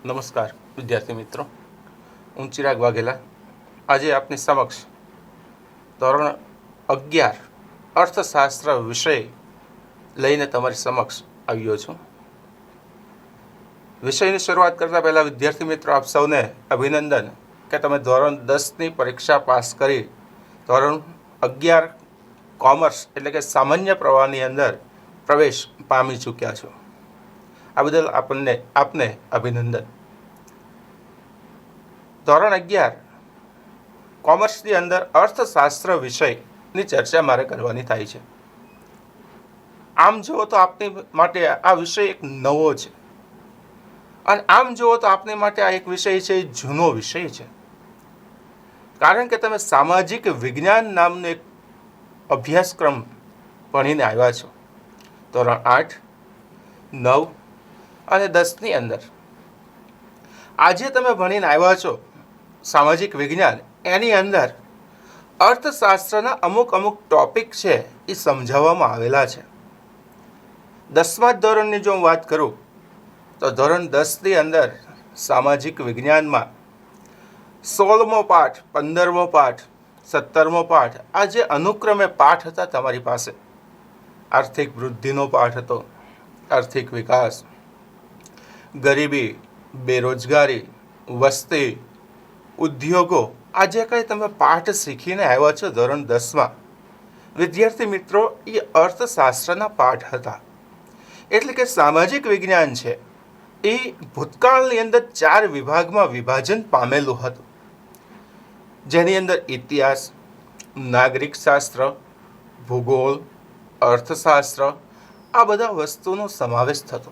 નમસ્કાર વિદ્યાર્થી મિત્રો, હું ચિરાગ વાઘેલા આજે આપની સમક્ષ ધોરણ 11 અર્થશાસ્ત્ર વિષય લઈને તમારી સમક્ષ આવ્યો છું. વિષયની શરૂઆત કરતાં પહેલાં વિદ્યાર્થી મિત્રો, આપ સૌને અભિનંદન કે તમે ધોરણ 10ની પરીક્ષા પાસ કરી ધોરણ 11 કોમર્સ એટલે કે સામાન્ય પ્રવાહની અંદર પ્રવેશ પામી ચૂક્યા છો. આ બદલ આપને અભિનંદન. ધોરણ 11 કોમર્સની અંદર અર્થશાસ્ત્ર વિષયની ચર્ચા મારે કરવાની થાય છે. આમ જુઓ તો આપની માટે આ વિષય એક નવો છે, અને આમ જુઓ તો આપની માટે આ એક વિષય છે, જૂનો વિષય છે. કારણ કે તમે સામાજિક વિજ્ઞાન નામનો એક અભ્યાસક્રમ ભણીને આવ્યા છો ધોરણ 8, 9 અને 10ની અંદર. આજે તમે ભણીને આવ્યા છો સામાજિક વિજ્ઞાન, એની અંદર અર્થશાસ્ત્રના અમુક ટોપિક છે એ સમજાવવામાં આવેલા છે. 10મા ધોરણની જો હું વાત કરું તો ધોરણ 10ની અંદર સામાજિક વિજ્ઞાનમાં 16મો પાઠ, 15મો પાઠ, 17મો પાઠ, આ જે અનુક્રમે પાઠ હતા તમારી પાસે, આર્થિક વૃદ્ધિનો પાઠ હતો, આર્થિક વિકાસ, ગરીબી, બેરોજગારી, વસ્તી, ઉદ્યોગો, આ જે કંઈ તમે પાઠ શીખીને આવ્યા છો ધોરણ 10માં વિદ્યાર્થી મિત્રો, એ અર્થશાસ્ત્રના પાઠ હતા. એટલે કે સામાજિક વિજ્ઞાન છે એ ભૂતકાળની અંદર 4 વિભાગમાં વિભાજન પામેલું હતું, જેની અંદર ઇતિહાસ, નાગરિક શાસ્ત્ર, ભૂગોળ, અર્થશાસ્ત્ર, આ બધા વસ્તુનો સમાવેશ થતો.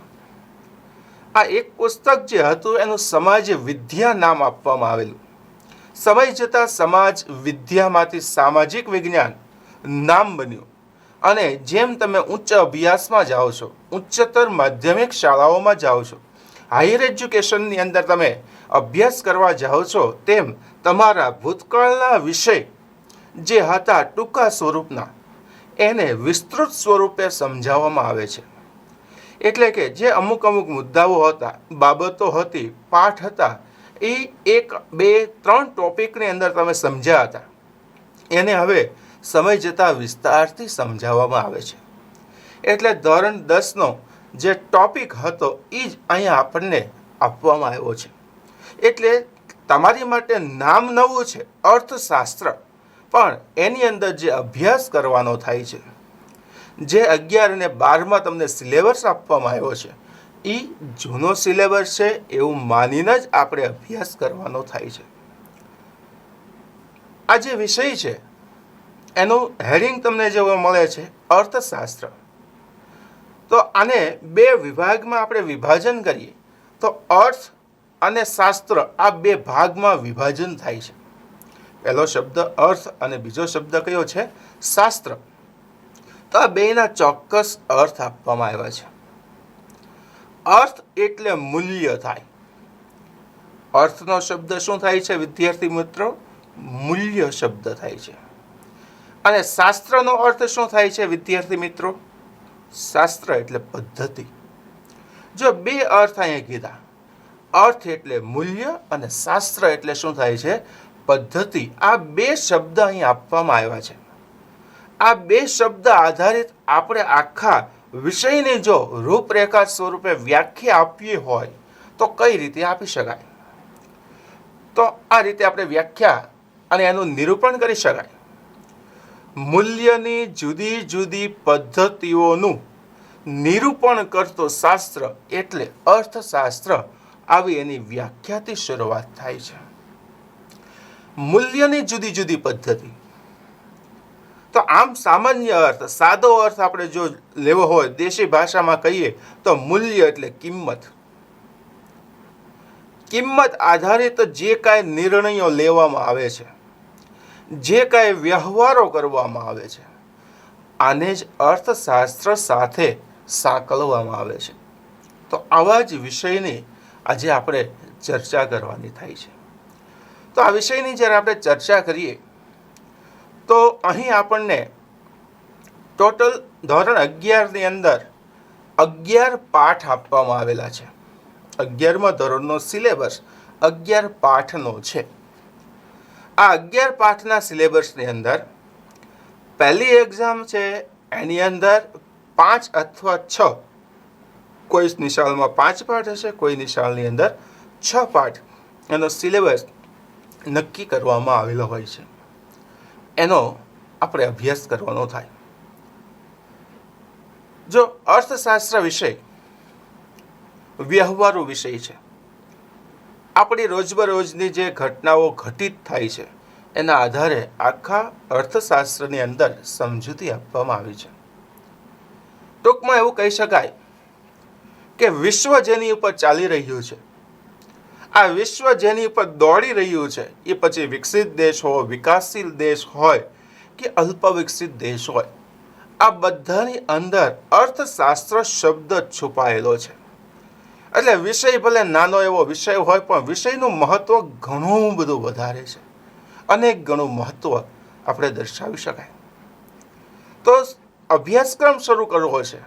આ એક પુસ્તક જે હતું એનું સમાજ વિદ્યા નામ આપવામાં આવેલું. સમય જતાં સમાજ વિદ્યામાંથી સામાજિક વિજ્ઞાન નામ બન્યું. અને જેમ તમે ઉચ્ચ અભ્યાસમાં જાઓ છો, ઉચ્ચતર માધ્યમિક શાળાઓમાં જાઓ છો, હાયર એજ્યુકેશનની અંદર તમે અભ્યાસ કરવા જાઓ છો, તેમ તમારા ભૂતકાળના વિષય જે હતા ટૂંકા સ્વરૂપના, એને વિસ્તૃત સ્વરૂપે સમજાવવામાં આવે છે. એટલે કે જે અમુક મુદ્દાઓ હતા, બાબતો હતી, પાઠ હતા, એ 1, 2, 3 ટોપિકની અંદર તમે સમજ્યા હતા, એને હવે સમય જતાં વિસ્તારથી સમજાવવામાં આવે છે. એટલે ધોરણ 10નો જે ટોપિક હતો એ જ અહીંયા આપણને આપવામાં આવ્યો છે. એટલે તમારી માટે નામ નવું છે અર્થશાસ્ત્ર, પણ એની અંદર જે અભ્યાસ કરવાનો થાય છે, જે 11 અને 12માં તમને સિલેબસ આપવામાં આવ્યો છે, એ જૂનો સિલેબસ છે એવું માનીને જ આપણે અભ્યાસ કરવાનો થાય છે. આ જે વિષય છે એનું હેડિંગ તમને જે મળે છે અર્થશાસ્ત્ર. તો આને 2 વિભાગમાં આપણે વિભાજન કરીએ તો અર્થ અને શાસ્ત્ર, આ 2 ભાગમાં વિભાજન થાય છે. પહેલો શબ્દ અર્થ અને બીજો શબ્દ કયો છે? શાસ્ત્ર. તો આ બેના ચોક્કસ અર્થ આપવામાં આવ્યા છે. અર્થ એટલે મૂલ્ય થાય. અર્થનો શબ્દ શું થાય છે વિદ્યાર્થી મિત્રો? મૂલ્ય શબ્દ થાય છે. અને શાસ્ત્રનો અર્થ શું થાય છે વિદ્યાર્થી મિત્રો? શાસ્ત્ર એટલે પદ્ધતિ. જો 2 અર્થ અહીંયા કીધા, અર્થ એટલે મૂલ્ય અને શાસ્ત્ર એટલે શું થાય છે? પદ્ધતિ. આ 2 શબ્દ અહીં આપવામાં આવ્યા છે. આ 2 શબ્દ આધારિત આપણે આખા વિષયની જો રૂપરેખા સ્વરૂપે વ્યાખ્યા આપવી હોય તો કઈ રીતે આપી શકાય? તો આ રીતે આપણે વ્યાખ્યા અને એનું નિરૂપણ કરી શકાય. મૂલ્યની જુદી જુદી પદ્ધતિઓનું નિરૂપણ કરતો શાસ્ત્ર એટલે અર્થશાસ્ત્ર. આવી એની વ્યાખ્યાથી શરૂઆત થાય છે. મૂલ્યની જુદી જુદી પદ્ધતિ. તો આમ સામાન્ય અર્થ, સાદો અર્થ આપણે જો લેવો હોય, દેશી ભાષામાં કહીએ તો મૂલ્ય એટલે કિંમત. કિંમત આધારિત જે કાંઈ નિર્ણયો લેવામાં આવે છે, જે કાંઈ વ્યવહારો કરવામાં આવે છે, આને જ અર્થશાસ્ત્ર સાથે સાંકળવામાં આવે છે. તો આવા જ વિષયની આજે આપણે ચર્ચા કરવાની થાય છે. તો આ વિષયની જ્યારે આપણે ચર્ચા કરીએ તો અહીં આપણને ટોટલ ધોરણ 11ની અંદર 11 પાઠ આપવામાં આવેલા છે. 11મા ધોરણનો સિલેબસ 11 પાઠનો છે. આ 11 પાઠના સિલેબસની અંદર પહેલી એક્ઝામ છે એની અંદર 5 અથવા 6, કોઈ નિશાળમાં 5 પાઠ હશે, કોઈ નિશાળની અંદર 6 પાઠ એનો સિલેબસ નક્કી કરવામાં આવેલો હોય છે. એનો આપણે અભ્યાસ કરવાનો થાય. જો અર્થશાસ્ત્ર વિષય વ્યવહારુ વિષય છે, આપણી રોજબરોજની જે ઘટનાઓ ઘટિત થાય છે એના આધારે આખા અર્થશાસ્ત્રની અંદર સમજૂતી આપવામાં આવી છે. ટૂંકમાં એવું કહી શકાય કે વિશ્વ જેની ઉપર ચાલી રહ્યું છે, આ વિશ્વ જેની ઉપર દોડી રહ્યું છે, એ પછી વિકસિત દેશ હોય, વિકાસશીલ દેશ હોય કે અલ્પ વિકસિત દેશ હોય, આ બધાની અંદર અર્થશાસ્ત્ર શબ્દ છુપાયેલો છે. એટલે વિષય ભલે નાનો એવો વિષય હોય પણ વિષયનું મહત્વ ઘણું બધું વધારે છે. અનેક ગણું મહત્વ આપણે દર્શાવી શકાય. તો અભ્યાસક્રમ શરૂ કરવો છે,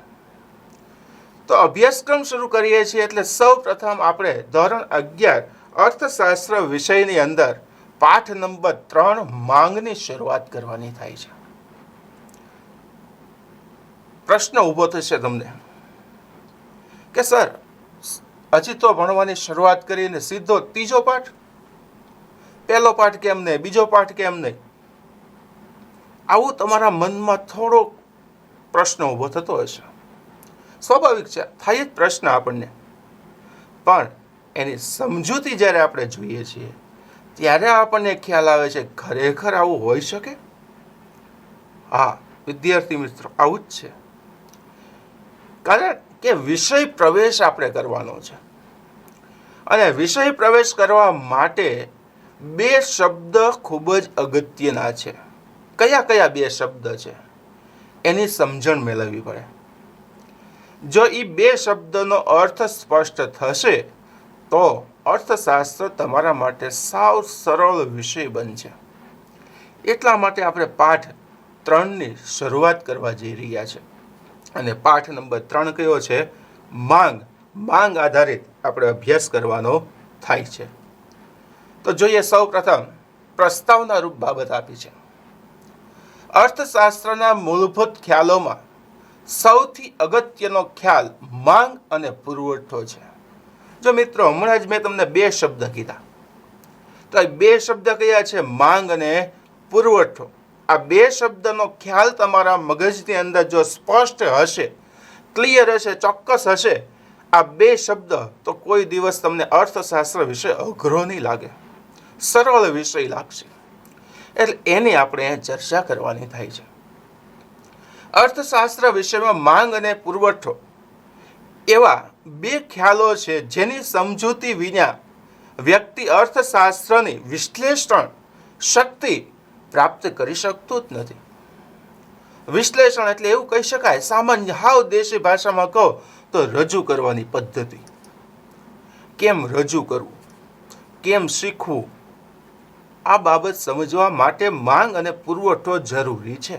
તો અભ્યાસક્રમ શરૂ કરીએ છીએ એટલે સૌ પ્રથમ આપણે ધોરણ 11 અર્થશાસ્ત્ર વિષયની અંદર પાઠ નંબર 3 માંગની શરૂઆત કરવાની થાય છે. પ્રશ્ન ઊભો થશે તમને કે સર, હજી તો ભણવાની શરૂઆત કરીને સીધો ત્રીજો પાઠ, પહેલો પાઠ કેમ નહીં, બીજો પાઠ કેમ નહીં? આવું તમારા મનમાં થોડો પ્રશ્ન ઊભો થતો હશે. સ્વાભાવિક છે, થાય જ પ્રશ્ન આપણને. પણ એની સમજૂતી જ્યારે આપણે જોઈએ છીએ ત્યારે આપણને ખ્યાલ આવે છે ખરેખર આવું હોઈ શકે. હા વિદ્યાર્થી મિત્રો, આવું જ છે. કારણ કે વિષય પ્રવેશ આપણે કરવાનો છે અને વિષય પ્રવેશ કરવા માટે 2 શબ્દ ખૂબ જ અગત્યના છે. કયા કયા 2 શબ્દ છે એની સમજણ મેળવવી પડે. જો એ 2 શબ્દનો અર્થ સ્પષ્ટ થશે તો અર્થશાસ્ત્ર તમારા માટે સાવ સરળ વિષય બનશે. એટલા માટે આપણે પાઠ 3ની શરૂઆત કરવા જઈ રહ્યા છે. અને પાઠ નંબર 3 કયો છે? માંગ. માંગ આધારિત આપણે અભ્યાસ કરવાનો થાય છે. તો જોઈએ, સૌ પ્રથમ પ્રસ્તાવના રૂપ બાબત આપી છે. અર્થશાસ્ત્રના મૂળભૂત ખ્યાલોમાં સૌથી અગત્યનો ખ્યાલ માંગ અને પુરવઠો છે. જો મિત્રો, હમણાં જ મેં તમને 2 શબ્દ કીધા, તો આ 2 શબ્દ કયા છે? માંગ અને પુરવઠો. આ 2 શબ્દનો ખ્યાલ તમારા મગજની અંદર જો સ્પષ્ટ હશે, ક્લિયર હશે, ચોક્કસ હશે, આ 2 શબ્દ, તો કોઈ દિવસ તમને અર્થશાસ્ત્ર વિશે અઘરો નહીં લાગે, સરળ વિષય લાગશે. એટલે એની આપણે ચર્ચા કરવાની થાય છે. અર્થશાસ્ત્ર વિષયમાં માંગ અને પુરવઠો એવા 2 ખ્યાલો છે જેની સમજૂતી વિના વ્યક્તિ અર્થશાસ્ત્રની વિશ્લેષણ શક્તિ પ્રાપ્ત કરી શકતું જ નથી. વિશ્લેષણ એટલે એવું કહી શકાય, સામાન્ય હાવ દેશી ભાષામાં કહો તો રજૂ કરવાની પદ્ધતિ. કેમ રજૂ કરવું, કેમ શીખવું, આ બાબત સમજવા માટે માંગ અને પુરવઠો જરૂરી છે.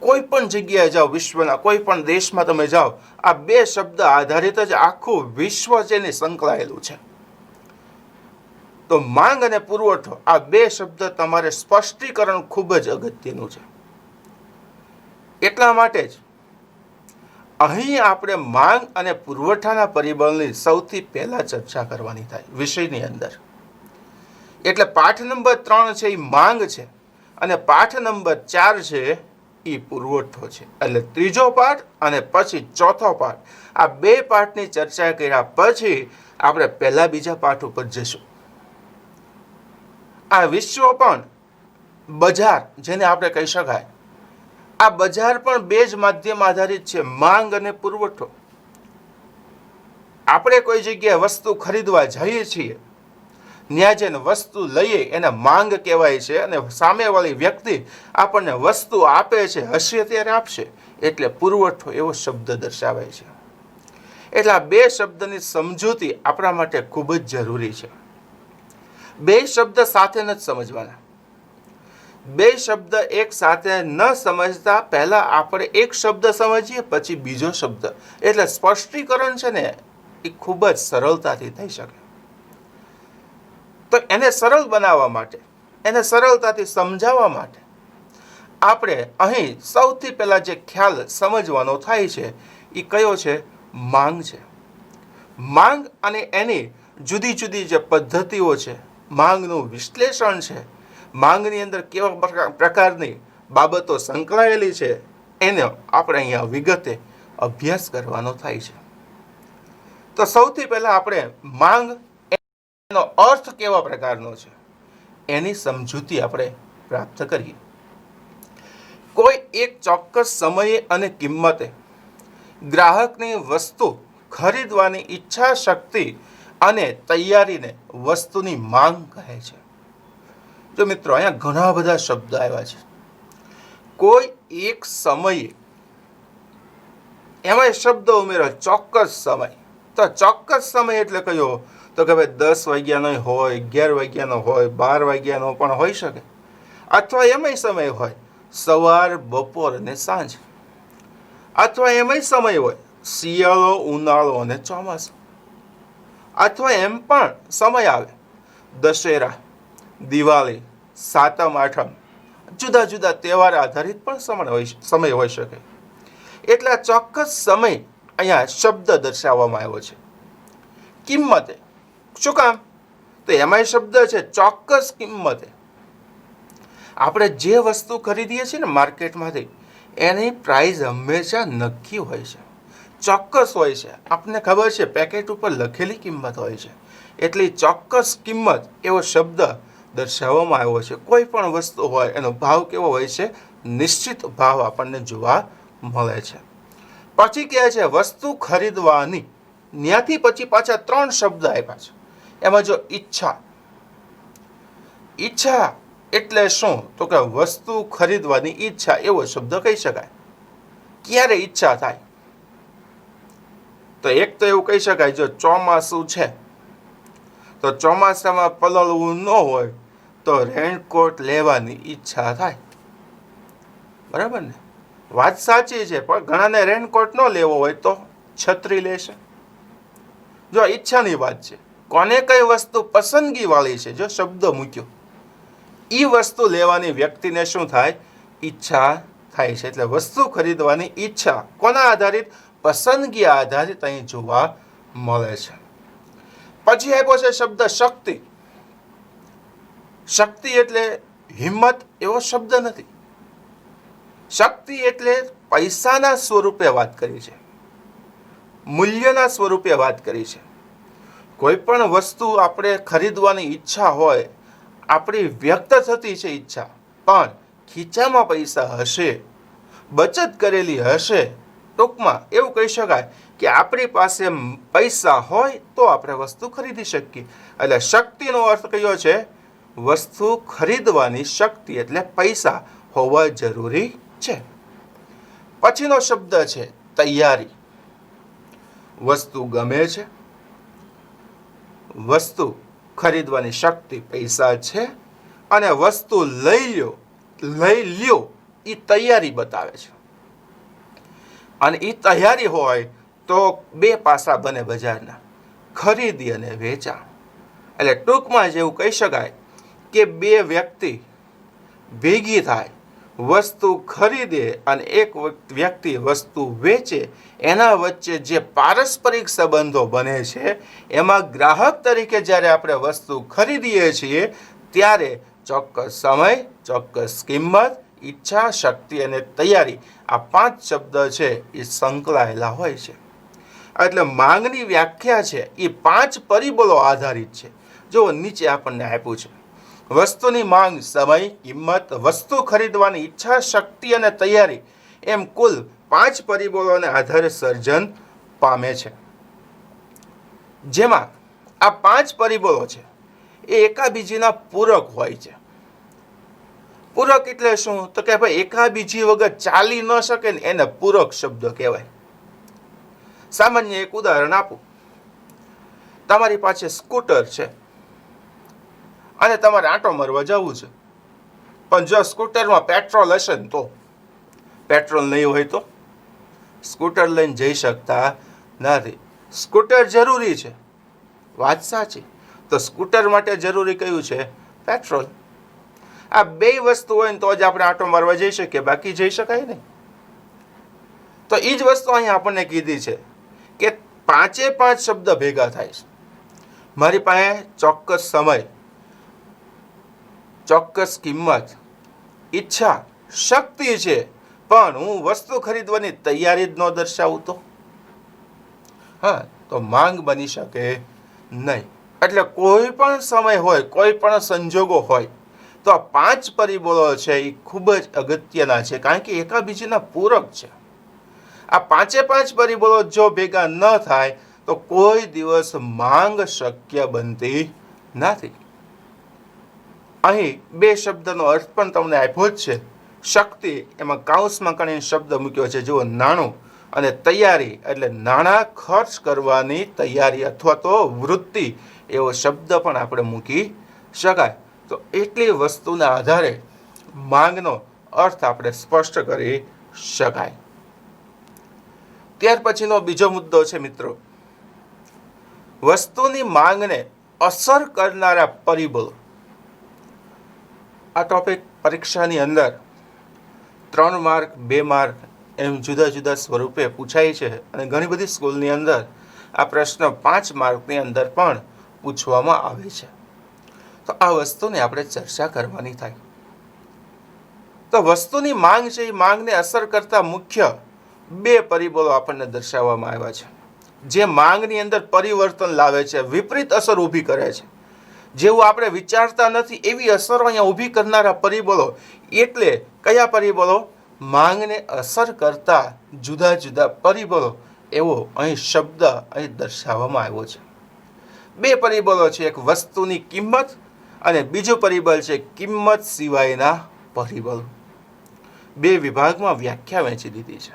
કોઈ પણ જગ્યાએ જાઓ, વિશ્વના કોઈ પણ દેશમાં તમે જાઓ, આ 2 શબ્દ આધારિત જ આખું વિશ્વ જેને સંકળાયેલું છે. તો માંગ અને પુરવઠો, આ 2 શબ્દ તમારે સ્પષ્ટીકરણ ખૂબ જ અગત્યનું છે. એટલા માટે જ અહીં આપણે માંગ અને પુરવઠાના પરિબળની સૌથી પહેલા ચર્ચા કરવાની થાય વિષયની અંદર. એટલે પાઠ નંબર 3 છે એ માંગ છે અને પાઠ નંબર 4 છે એ પુરવઠો છે. એટલે ત્રીજો પાઠ અને પછી ચોથો પાઠ, આ 2 પાઠની ચર્ચા કર્યા પછી આપણે પહેલા બીજા પાઠ ઉપર જશું. આ વિશ્વ પણ બજાર, જેને આપણે કહી શકાય, આ બજાર પણ 2 જ માધ્યમ આધારિત છે, માંગ અને પુરવઠો. આપણે કોઈ જગ્યાએ વસ્તુ ખરીદવા જઈએ છીએ, ત્યાં જઈને વસ્તુ લઈએ એને માંગ કહેવાય છે અને સામેવાળી વ્યક્તિ આપણને વસ્તુ આપે છે, હશે ત્યારે આપશે, એટલે પુરવઠો એવો શબ્દ દર્શાવે છે. એટલે આ 2 શબ્દની સમજૂતી આપણા માટે ખૂબ જ જરૂરી છે. 2 શબ્દ સાથે નથી સમજવાના. 2 શબ્દ એક સાથે ન સમજતા પહેલા આપણે એક શબ્દ સમજીએ, પછી બીજો શબ્દ. એટલે સ્પષ્ટીકરણ છે ને એ ખૂબ જ સરળતાથી થઈ શકે. તો એને સરળ બનાવવા માટે, એને સરળતાથી સમજાવવા માટે આપણે અહીં સૌથી પહેલાં જે ખ્યાલ સમજવાનો થાય છે એ કયો છે? માંગ છે. માંગ અને એની જુદી જુદી જે પદ્ધતિઓ છે, માંગનું વિશ્લેષણ છે, માંગની અંદર કેવા પ્રકારની બાબતો સંકળાયેલી છે, એનો આપણે અહીંયા વિગતે અભ્યાસ કરવાનો થાય છે. તો સૌથી પહેલા આપણે માંગ એનો અર્થ કેવા પ્રકારનો છે એની સમજૂતી આપણે પ્રાપ્ત કરીએ. કોઈ એક ચોક્કસ સમયે અને કિંમતે ગ્રાહકની વસ્તુ ખરીદવાની ઈચ્છા શક્તિ અને તૈયારીને વસ્તુની માંગ કહે છે. જો મિત્રો, અહીંયા ઘણા બધા શબ્દ આવ્યા છે. કોઈ એક સમયે, એમાં શબ્દ ઉમેરો ચોક્કસ સમય. તો ચોક્કસ સમય એટલે કયો? તો કે ભાઈ 10 વાગ્યાનો હોય, 11 વાગ્યાનો હોય, 12 વાગ્યાનો પણ હોઈ શકે, અથવા એમાંય સમય હોય સવાર, બપોર અને સાંજ, અથવા એમાંય સમય હોય શિયાળો, ઉનાળો અને ચોમાસું, અથવા એમ પણ સમય આવે દશેરા, દિવાળી, સાતમ આઠમ, જુદા જુદા તહેવાર આધારિત પણ સમય હોઈ શકે. એટલે આ ચોક્કસ સમય અહીંયા શબ્દ દર્શાવવામાં આવ્યો છે. કિંમતે, શું કામ? તો એમાંય શબ્દ છે ચોક્કસ કિંમતે. આપણે જે વસ્તુ ખરીદીએ છીએ ને માર્કેટમાંથી, એની પ્રાઇસ હંમેશા નક્કી હોય છે, ચોક્કસ હોય છે. આપણને ખબર છે પેકેટ ઉપર લખેલી કિંમત હોય છે. એટલે ચોક્કસ કિંમત એવો શબ્દ દર્શાવવામાં આવ્યો છે. કોઈ પણ વસ્તુ હોય એનો ભાવ કેવો હોય છે? નિશ્ચિત ભાવ આપણને જોવા મળે છે. પછી કહે છે વસ્તુ ખરીદવાની. ત્યાંથી પછી પાછા 3 શબ્દ આપ્યા છે. એમાં જો ઈચ્છા, ઈચ્છા એટલે શું? તો કે વસ્તુ ખરીદવાની ઈચ્છા, એવો શબ્દ કહી શકાય. ક્યારે ઈચ્છા થાય? તો એક તો એવું કહી શકાય, જો ચોમાસું છે તો ચોમાસામાં પલળવું ન હોય તો રેનકોટ લેવાની ઈચ્છા થાય. બરાબર ને? વાત સાચી છે, પણ ઘણાને રેનકોટ ન લેવો હોય તો છત્રી લેશે. જો ઈચ્છાની વાત છે. કોને કઈ વસ્તુ પસંદગી વાળી છે, જો શબ્દ મૂક્યો, એ વસ્તુ લેવાની વ્યક્તિને શું થાય? ઈચ્છા થાય છે. એટલે વસ્તુ ખરીદવાની ઈચ્છા કોના આધારિત? પસંદગી આધારિત અહીં જોવા મળે છે. પછી આપ્યો છે શબ્દ શક્તિ. શક્તિ એટલે હિંમત એવો શબ્દ નથી. શક્તિ એટલે પૈસાના સ્વરૂપે વાત કરી છે, મૂલ્યના સ્વરૂપે વાત કરી છે. કોઈ પણ વસ્તુ આપણે ખરીદવાની ઈચ્છા હોય, આપણી વ્યક્ત થતી છે ઈચ્છા, પણ ખીચામાં પૈસા હશે, બચત કરેલી હશે, ટૂંકમાં એવું કહી શકાય કે આપણી પાસે પૈસા હોય તો આપણે વસ્તુ ખરીદી શકીએ. એટલે શક્તિનો અર્થ કયો છે? વસ્તુ ખરીદવાની શક્તિ, એટલે પૈસા હોવા જરૂરી છે. પછીનો શબ્દ છે તૈયારી. વસ્તુ ગમે છે, વસ્તુ ખરીદવાની શક્તિ પૈસા છે, અને વસ્તુ લઈ લ્યો એ તૈયારી બતાવે છે. અને એ તૈયારી હોય તો 2 પાસા બને બજારના, ખરીદી અને વેચાણ. એટલે ટૂંકમાં જેવું કહી શકાય કે 2 વ્યક્તિ ભેગી થાય, વસ્તુ ખરીદે અને એક વ્યક્તિ વસ્તુ વેચે, એના વચ્ચે જે પારસ્પરિક સંબંધો બને છે, એમાં ગ્રાહક તરીકે જ્યારે આપણે વસ્તુ ખરીદીએ છીએ ત્યારે ચોક્કસ સમય, ચોક્કસ કિંમત, ઈચ્છા, શક્તિ અને તૈયારી, આ 5 શબ્દ છે એ સંકળાયેલા હોય છે. એટલે માંગની વ્યાખ્યા છે એ 5 પરિબળો આધારિત છે. જો નીચે આપણને આપ્યું છે વસ્તુની માંગ, સમય, કિંમત, વસ્તુ ખરીદવાની ઈચ્છા, શક્તિ અને તૈયારી, એમ કુલ 5 પરિબળોને આધારે સર્જન પામે છે. જેમાં આ 5 પરિબળો છે એ એકાબીજીના પૂરક હોય છે. પૂરક એટલે શું? તો કે ભાઈ એકાબીજી વગર ચાલી ન શકે ને એને પૂરક શબ્દ કહેવાય. સામાન્ય એક ઉદાહરણ આપું. તમારી પાસે સ્કૂટર છે અને તમારે આંટો મારવા જવું છે, પણ જો સ્કૂટરમાં પેટ્રોલ હશે ને તો, પેટ્રોલ નહીં હોય તો સ્કૂટર લઈને જઈ શકતા નથી. સ્કૂટર જરૂરી છે, વાત સાચી. તો સ્કૂટર માટે જરૂરી કયું છે? પેટ્રોલ. આ બે વસ્તુ હોય ને તો જ આપણે આંટો મારવા જઈ શકીએ, બાકી જઈ શકાય નહીં. તો એ જ વસ્તુ અહીં આપણને કીધી છે કે 5 શબ્દ ભેગા થાય છે. મારી પાસે ચોક્કસ સમય, ચોક્કસ કિંમત, ઈચ્છા, શક્તિ છે, પણ હું વસ્તુ ખરીદવાની તૈયારી જ ન દર્શાવું તો માંગ બની શકે નહીં. એટલે કોઈ પણ સમય હોય, કોઈ પણ સંજોગો હોય, તો આ 5 પરિબળો છે એ ખૂબ જ અગત્યના છે, કારણ કે એકાબીજીના પૂરક છે. આ 5 પરિબળો જો ભેગા ન થાય તો કોઈ દિવસ માંગ શક્ય બનતી નથી. અહીં 2 શબ્દનો અર્થ પણ તમને આપ્યો જ છે. શક્તિ, એમાં કાઉન્સમાં કરીને શબ્દ મૂક્યો છે, જુઓ, નાણું, અને તૈયારી એટલે નાણાં ખર્ચ કરવાની તૈયારી અથવા તો વૃત્તિ, એવો શબ્દ પણ આપણે મૂકી શકાય. તો એટલી વસ્તુના આધારે માંગનો અર્થ આપણે સ્પષ્ટ કરી શકાય. ત્યાર પછીનો બીજો મુદ્દો છે મિત્રો, વસ્તુની માંગને અસર કરનારા પરિબળો. આ ટોપિક પરીક્ષાની અંદર 3 માર્ક, 2 માર્ક એમ જુદા જુદા સ્વરૂપે પૂછાય છે, અને ઘણી બધી સ્કૂલની અંદર આ પ્રશ્ન 5 માર્કની અંદર પણ પૂછવામાં આવે છે. તો આ વસ્તુને આપણે ચર્ચા કરવાની થાય. તો વસ્તુની માંગ છે, એ માંગને અસર કરતા મુખ્ય 2 પરિબળો આપણને દર્શાવવામાં આવ્યા છે, જે માંગની અંદર પરિવર્તન લાવે છે, વિપરીત અસર ઊભી કરે છે. જેવું આપણે વિચારતા નથી એવી અસરો અહીંયા ઊભી કરનારા પરિબળો. એટલે કયા પરિબળો? માંગને અસર કરતા જુદા જુદા પરિબળો, એવો અહીં શબ્દ અહીં દર્શાવવામાં આવ્યો છે. 2 પરિબળો છે, એક વસ્તુની કિંમત અને બીજું પરિબળ છે કિંમત સિવાયના પરિબળો. 2 વિભાગમાં વ્યાખ્યા વહેંચી દીધી છે.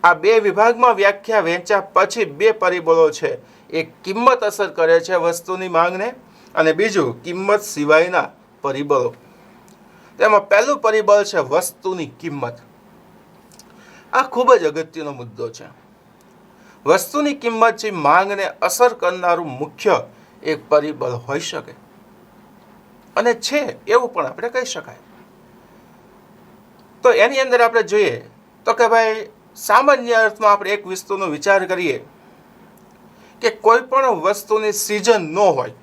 આ 2 વિભાગમાં વ્યાખ્યા વહેંચ્યા પછી 2 પરિબળો છે, એક કિંમત અસર કરે છે વસ્તુની માંગને, અને બીજું કિંમત સિવાયના પરિબળો. તેમાં પહેલું પરિબળ છે વસ્તુની કિંમત. આ ખૂબ જ અગત્યનો મુદ્દો છે. વસ્તુની કિંમત છે માંગને અસર કરનારું મુખ્ય એક પરિબળ હોઈ શકે, અને છે એવું પણ આપણે કહી શકાય. તો એની અંદર આપણે જોઈએ તો કે ભાઈ, સામાન્ય અર્થમાં આપણે એક વસ્તુનો વિચાર કરીએ કે કોઈ પણ વસ્તુની સિઝન ન હોય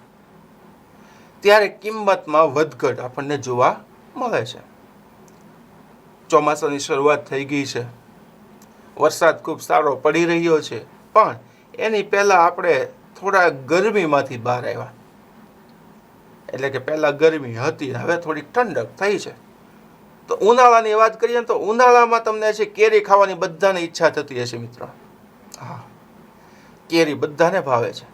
ત્યારે કિંમતમાં વધઘટ આપણને જોવા મળે છે. ચોમાસાની શરૂઆત થઈ ગઈ છે, વરસાદ ખૂબ સારો પડી રહ્યો છે, પણ એની પહેલા આપણે થોડા ગરમીમાંથી બહાર આવ્યા. એટલે કે પહેલા ગરમી હતી, હવે થોડીક ઠંડક થઈ છે. તો ઉનાળાની વાત કરીએ તો ઉનાળામાં તમને છે કેરી ખાવાની બધાને ઈચ્છા થતી હશે મિત્રો. હા, કેરી બધાને ભાવે છે.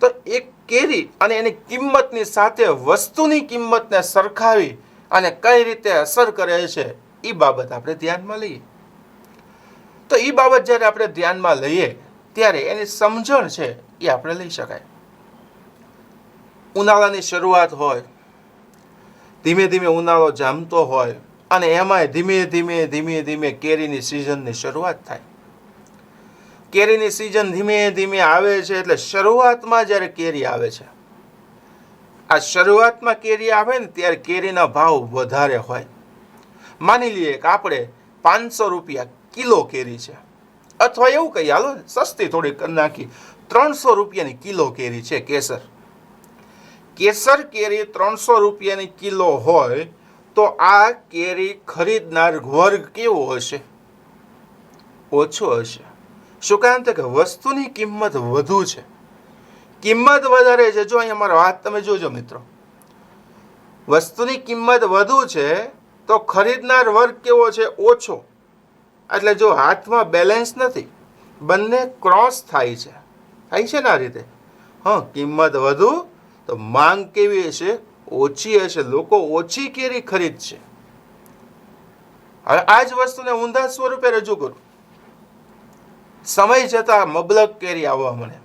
તો એક કેરી અને એની કિંમતની સાથે વસ્તુની કિંમતને સરખાવી અને કઈ રીતે અસર કરે છે એ બાબત આપણે ધ્યાનમાં લઈએ. તો એ બાબત જ્યારે આપણે ધ્યાનમાં લઈએ ત્યારે એની સમજણ છે એ આપણે લઈ શકાય. ઉનાળાની શરૂઆત હોય, ધીમે ધીમે ઉનાળો જામતો હોય, અને એમાંય ધીમે ધીમે કેરીની સિઝનની શરૂઆત થાય. કેરીની સિઝન ધીમે ધીમે આવે છે, એટલે શરૂઆતમાં જ્યારે કેરી આવે છે, આ શરૂઆતમાં કેરી આવે ને ત્યારે કેરીના ભાવ વધારે હોય. માની લઈએ કે આપણે 500 રૂપિયા કિલો કેરી છે, અથવા એવું કહીએ, હાલો સસ્તી થોડી કરી નાખી, 300 રૂપિયાની કિલો કેરી છે કેસર. કેસર કેરી 300 રૂપિયાની કિલો હોય તો આ કેરી ખરીદનાર વર્ગ કેવો હશે? ઓછો હશે. શું કારણ કે વસ્તુની કિંમત વધુ છે, કિંમત વધારે છે. જો અહીંયા મારો હાથ તમે જોજો મિત્રો, વસ્તુની કિંમત વધુ છે તો ખરીદનાર વર્ગ કેવો છે? ઓછો. એટલે જો હાથમાં બેલેન્સ નથી, બંને ક્રોસ થાય છે. થાય છે ને આ રીતે? કિંમત વધુ તો માંગ કેવી હશે? ઓછી હશે. લોકો ઓછી કેરી ખરીદશે. હવે આ જ વસ્તુને ઊંધા સ્વરૂપે રજૂ કરું. સમય જતાં મબલક કેરી આવવા મળે,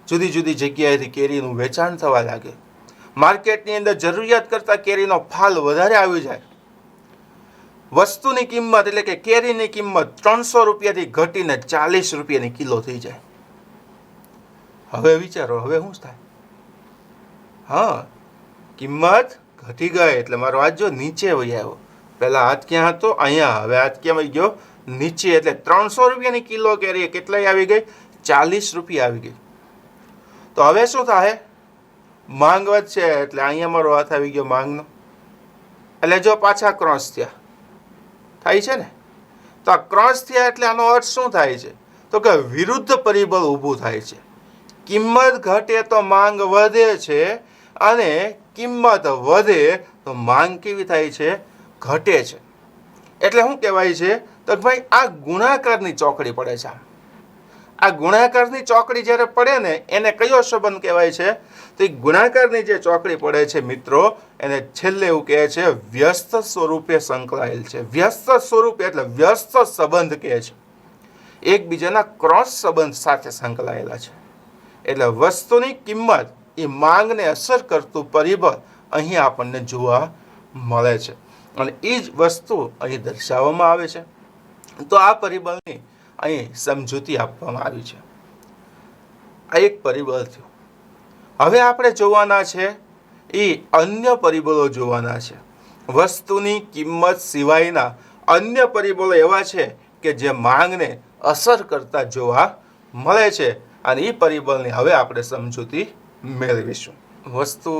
જુદી જુદી જગ્યાએથી કેરીનું વેચાણ થવા લાગે, માર્કેટની અંદર જરૂરિયાત કરતાં કેરીનો ફાલ વધારે આવી જાય. વસ્તુની કિંમત એટલે કે કેરીની કિંમત 300 રૂપિયાથી ઘટીને 40 રૂપિયાની કિલો થઈ જાય. હવે વિચારો હવે શું થાય? હા, કિંમત ઘટી ગઈ એટલે મારો હાથ જો નીચે વહી આવ્યો. પહેલા હાથ ક્યાં હતો? અહીંયા. હવે હાથ ક્યાં વહી ગયો? નીચે. એટલે 300 રૂપિયાની કિલો કેરી કેટલાય આવી ગઈ? 40 રૂપિયા આવી ગઈ. તો હવે શું થાય? માંગ વધશે એટલે અહીંયા મારો હાથ આવી ગયો માંગનો. એટલે જો પાછા ક્રોસ થયા. થાય છે ને? તો આ ક્રોસ થયા એટલે આનો અર્થ શું થાય છે? તો કે વિરુદ્ધ પરિબળ ઊભું થાય છે. કિંમત ઘટે તો માંગ વધે છે અને કિંમત વધે તો માંગ કેવી થાય છે? ઘટે છે. એટલે શું કહેવાય છે? તો ભાઈ આ ગુણાકારની ચોકડી પડે છે. આ ગુણાકારની ચોકડી જ્યારે પડે ને એને કયો સંબંધ કહેવાય છે? તો એ ગુણાકારની જે ચોકડી પડે છે મિત્રો એને છેલ્લે એવું કહે છે વ્યસ્ત સ્વરૂપે સંકળાયેલ છે. વ્યસ્ત સ્વરૂપે એટલે વ્યસ્ત સંબંધ કહે છે. એકબીજાના ક્રોસ સંબંધ સાથે સંકળાયેલા છે. એટલે વસ્તુની કિંમત એ માંગને અસર કરતું પરિબળ અહીં આપણને જોવા મળે છે અને એ જ વસ્તુ અહીં દર્શાવવામાં આવે છે. તો આ પરિબળની અહીં સમજૂતી આપવામાં આવી છે. આ એક પરિબળ થયું. હવે આપણે જોવાના છે એ અન્ય પરિબળો જોવાના છે. વસ્તુની કિંમત સિવાયના અન્ય પરિબળો એવા છે કે જે માંગને અસર કરતા જોવા મળે છે અને એ પરિબળની હવે આપણે સમજૂતી મેળવીશું. વસ્તુ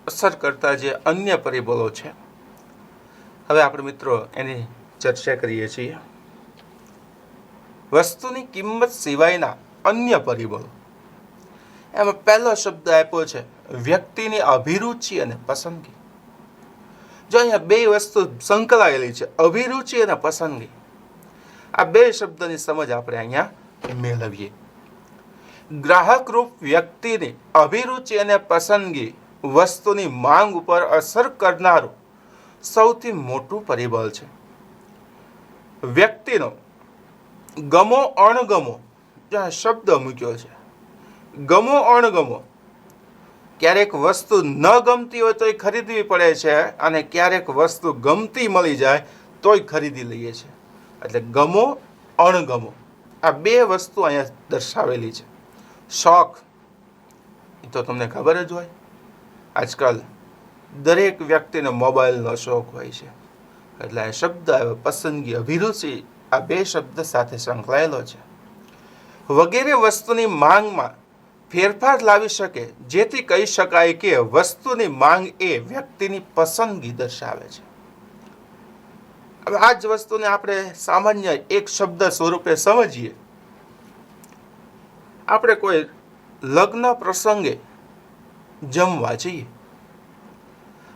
અસર કરતા જે અન્ય પરિબળો છે હવે આપણે મિત્રો એની ચર્ચા કરીએ છીએ. વસ્તુની કિંમત સિવાયના અન્ય પરિબળો. એમાં પહેલો શબ્દ આપ્યો છે વ્યક્તિની અભિરુચિ અને પસંદગી. જો અહીંયા બે વસ્તુ સંકળાયેલી છે, અભિરુચિ અને પસંદગી. આ બે શબ્દની સમજ આપણે અહીંયા મેળવીએ. ગ્રાહક રૂપ વ્યક્તિની અભિરુચિ અને પસંદગી વસ્તુની માંગ ઉપર અસર કરનારું સૌથી મોટું પરિબળ છે. વ્યક્તિનો ગમો અણગમો જ્યાં શબ્દ મૂક્યો છે, ગમો અણગમો. ક્યારેક વસ્તુ ન ગમતી હોય તોય ખરીદવી પડે છે અને ક્યારેક વસ્તુ ગમતી મળી જાય તોય ખરીદી લઈએ છીએ. એટલે ગમો અણગમો આ બે વસ્તુ અહીંયા દર્શાવેલી છે. શોખ એ તો તમને ખબર જ હોય. આજકાલ દરેક વ્યક્તિને મોબાઈલનો શોખ હોય છે. એટલે આ શબ્દ આવે પસંદગી, અભિરુચિ આ બે શબ્દ સાથે સંકળાયેલો છે. વગેરે વસ્તુની માંગમાં ફેરફાર લાવી શકે જેથી કહી શકાય કે વસ્તુની માંગ એ વ્યક્તિની પસંદગી દર્શાવે છે. હવે આ જ વસ્તુને આપણે સામાન્ય એક શબ્દ સ્વરૂપે સમજીએ. આપણે કોઈ લગ્ન પ્રસંગે જમવા જઈએ.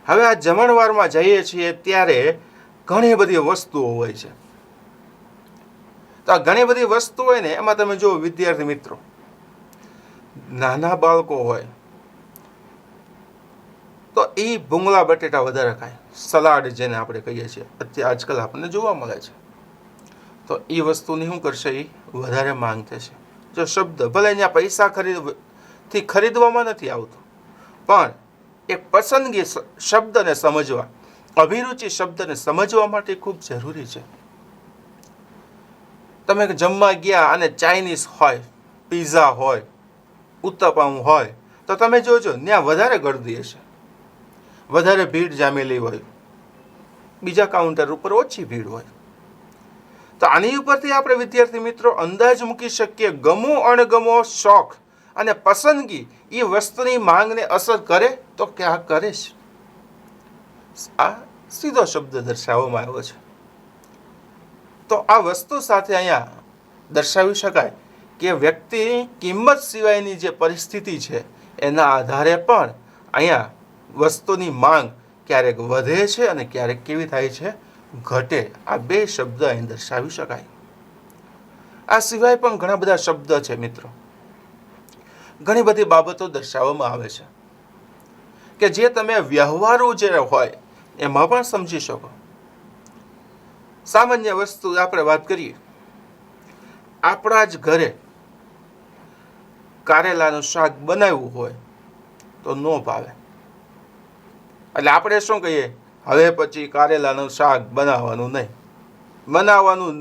હવે આ જમણવારમાં જઈએ છીએ ત્યારે ઘણી બધી વસ્તુઓ હોય છે. તો આ ઘણી બધી વસ્તુ હોય ને એમાં તમે જો વિદ્યાર્થી મિત્રો, નાના બાળકો હોય તો એ ભૂંગળા બટેટા વધારે ખાય, સલાડ જેને આપણે કહીએ છીએ અત્યારે આજકાલ આપણને જોવા મળે છે. તો એ વસ્તુની શું કરશે? એ વધારે માંગ થશે. જો શબ્દ ભલે અહીંયા પૈસા થી ખરીદવામાં નથી આવતો પણ એક પસંદગી શબ્દને સમજવા, અભિરુચિ શબ્દને સમજવા માટે ખૂબ જરૂરી છે. તમે જમવા ગયા અને ચાઇનીઝ હોય, પિઝા હોય, ઉત્તપમ હોય તો તમે જોજો ત્યાં વધારે ગળદી હશે, વધારે ભીડ જામેલી હોય, બીજા કાઉન્ટર ઉપર ઓછી ભીડ હોય. તો આની ઉપરથી આપણે વિદ્યાર્થી મિત્રો અંદાજ મૂકી શકીએ ગમો અણગમો, શોખ અને પસંદગી એ વસ્તુની માંગને અસર કરે તો ક્યાં કરે છે. આ સીધો શબ્દ દર્શાવવામાં આવ્યો છે. તો આ વસ્તુ સાથે અહીંયા દર્શાવી શકાય કે વ્યક્તિની કિંમત સિવાયની જે પરિસ્થિતિ છે એના આધારે પણ અહીંયા વસ્તુની માંગ ક્યારેક વધે છે અને ક્યારેક કેવી થાય છે? ઘટે. આ બે શબ્દ અહીં દર્શાવી શકાય. આ સિવાય પણ ઘણા બધા શબ્દ છે મિત્રો. ઘણી બધી બાબતો દર્શાવવામાં આવે છે કે જે તમે વ્યવહારુ જે હોય એમાં પણ સમજી શકો. સામાન્ય વસ્તુ આપણે વાત કરીએ, આપણા જ ઘરે કારેલાનું શાક બનાવ્યું હોય તો ન ભાવે. એટલે આપણે શું કહીએ? હવે પછી કારેલાનું શાક બનાવવાનું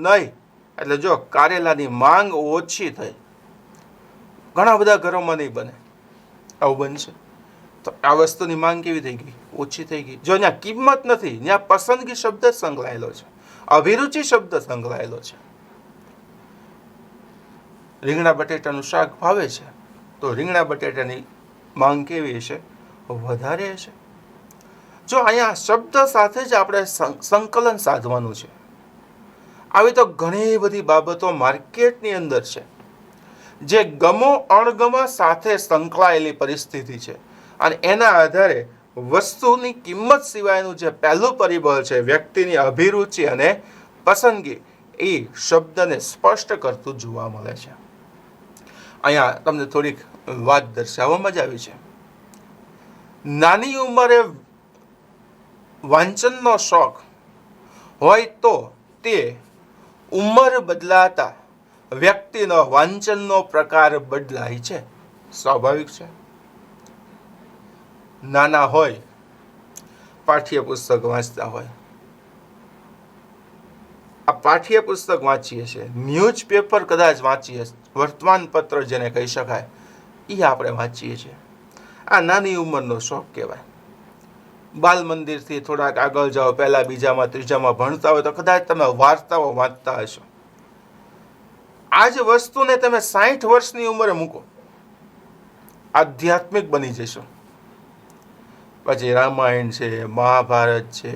નહીં. એટલે જો કારેલાની માંગ ઓછી થઈ, ઘણા બધા ઘરોમાં નહીં બને, આવું બનશે. તો આ વસ્તુની માંગ કેવી થઈ ગઈ? ઓછી થઈ ગઈ. જો ત્યાં કિંમત નથી, ત્યાં પસંદગી શબ્દ સંકળાયેલો છે, અભિરુચિ શબ્દ સંકળાયેલો છે. રીંગણા બટેટાનું શાક ભાવે છે તો રીંગણા બટેટાની માંગ કેવી હશે? વધારે હશે. જો અહીંયા શબ્દ સાથે જ આપણે સંકલન સાધવાનું છે. આવી તો ઘણી બધી બાબતો માર્કેટની અંદર છે જે ગમો અણગમા સાથે સંકળાયેલી પરિસ્થિતિ છે, અને એના આધારે વસ્તુની કિંમત સિવાયનું જે પહેલું પરિબળ છે, વ્યક્તિની અભિરુચિ અને પસંદગી, એ શબ્દને સ્પષ્ટ કરતું જોવા મળે છે. અહીંયા તમને થોડીક વાત દર્શાવવામાં જ આવી છે. નાની ઉંમરે વાંચનનો શોખ હોય તો તે ઉંમર બદલાતા વ્યક્તિનો વાંચનનો પ્રકાર બદલાય છે. સ્વાભાવિક છે. નાના હોય, પાઠ્યપુસ્તક વાંચતા હોય, આ પાઠ્યપુસ્તક વાંચીએ છીએ, ન્યૂઝપેપર કદાચ વાંચીએ, વર્તમાન પત્ર જેને કહી શકાય, એ આપણે વાંચીએ છીએ. આ નાની ઉંમરનો શોખ કહેવાય. બાલ મંદિરથી થોડાક આગળ જાઓ, પહેલા બીજામાં ત્રીજામાં ભણતા હોય તો કદાચ તમે વાર્તાઓ વાંચતા હશો. આ જ વસ્તુને તમે 60 વર્ષની ઉંમરે મૂકો, આધ્યાત્મિક બની જશો. પછી રામાયણ છે, મહાભારત છે,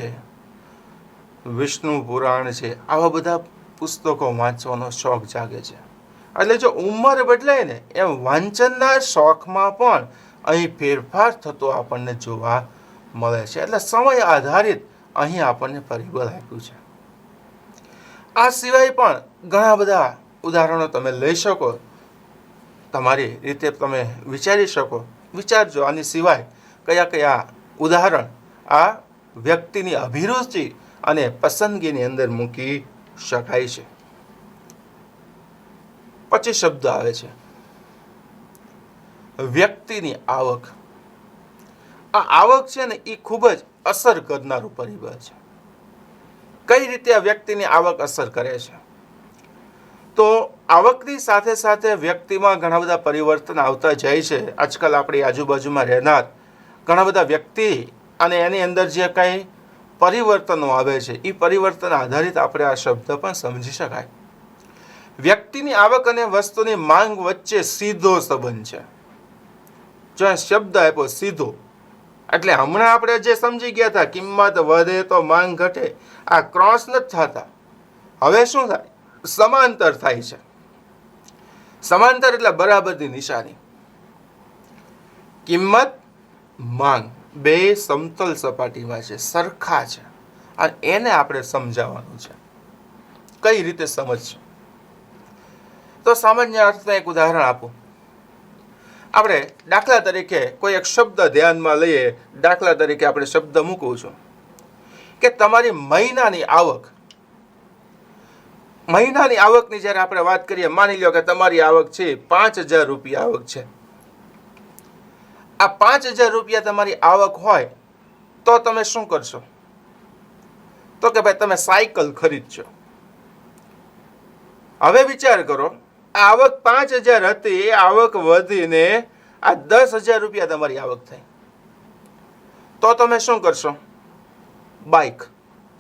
વિષ્ણુ પુરાણ છે, આવા બધા પુસ્તકો વાંચવાનો શોખ જાગે છે. એટલે જો ઉંમર બદલાય ને એમ વાંચનના શોખમાં પણ અહીં ફેરફાર થતો આપણને જોવા મળે છે. એટલે સમય આધારિત અહીં આપણને પરિબળ આપ્યું છે. આ સિવાય પણ ઘણા બધા ઉદાહરણો તમે લઈ શકો, તમારી રીતે તમે વિચારી શકો. વિચારજો આની સિવાય કયા કયા ઉદાહરણ આ વ્યક્તિની અભિરુચિ અને પસંદગીની અંદર મૂકી શકાય છે. પછી શબ્દ આવે છે વ્યક્તિની આવક. આ આવક છે ને એ ખૂબ જ અસર કરનારું પરિબળ છે. કઈ રીતે આ વ્યક્તિની આવક અસર કરે છે? તો આવકની સાથે સાથે વ્યક્તિમાં ઘણા બધા પરિવર્તન આવતા જાય છે. આજકાલ આપણી આજુબાજુમાં રહેનાર ઘણા બધા વ્યક્તિ અને એની અંદર જે કંઈ પરિવર્તનો આવે છે એ પરિવર્તન આધારિત આપણે આ શબ્દ પણ સમજી શકાય. વ્યક્તિની આવક અને વસ્તુની માંગ વચ્ચે સીધો સંબંધ છે. જો શબ્દ આપ્યો સીધો, એટલે હમણાં આપણે જે સમજી ગયા હતા કિંમત વધે તો માંગ ઘટે, આ ક્રોસ નથી થતા. હવે શું થાય? સમાંતર થાય છે. સમાંતર એટલે બરાબરની નિશાની. કિંમત માંગ બે સમતલ સપાટીમાં છે, સરખા છે, અને એને આપણે સમજાવવાનું છે. કઈ રીતે સમજશું? તો સામાન્ય અર્થમાં એક ઉદાહરણ આપું. આપણે દાખલા તરીકે કોઈ એક શબ્દ ધ્યાનમાં લઈએ. દાખલા તરીકે આપણે શબ્દ મૂકું છું કે તમારી મહિનાની આવક. મહિનાની આવકની જ્યારે આપણે વાત કરીએ, માની લો કે તમારી આવક છે 5,000 રૂપિયા આવક છે. આ 5,000 રૂપિયા તમારી આવક હોય તો તમે શું કરશો? તો કે ભાઈ તમે સાયકલ ખરીદશો. હવે વિચાર કરો, આવક 5,000 હતી, એ આવક વધીને આ 10,000 રૂપિયા તમારી આવક થઈ, તો તમે શું કરશો? બાઇક,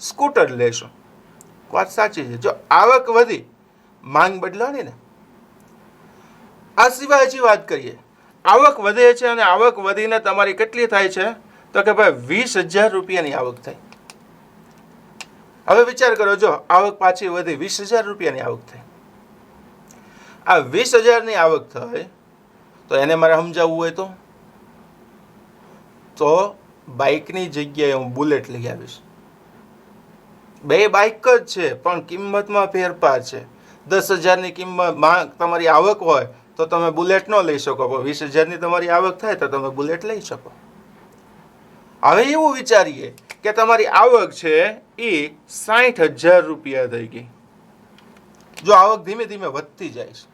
સ્કૂટર લેશો. વાત સાચી છે. જો આવક વધી, માંગ બદલાણી ને. આ સિવાય હજી વાત કરીએ, આવક વધે છે અને આવક વધીને તમારી કેટલી થાય છે? તો કે ભાઈ 20,000 રૂપિયાની આવક થઈ. હવે વિચાર કરો, જો આવક પાછી વધી, 20,000 રૂપિયાની આવક થઈ. આ 20,000ની આવક થાય તો એને મારે સમજાવવું હોય તો બાઇકની જગ્યાએ હું બુલેટ લઈ આવીશ. બે બાઇક જ છે પણ કિંમતમાં ફેરફાર છે. 10,000ની કિંમત તમારી આવક હોય તો તમે બુલેટ ન લઈ શકો, પણ 20,000ની તમારી આવક થાય તો તમે બુલેટ લઈ શકો. હવે એવું વિચારીએ કે તમારી આવક છે એ 60,000 રૂપિયા થઈ ગઈ. જો આવક ધીમે ધીમે વધતી જાય છે,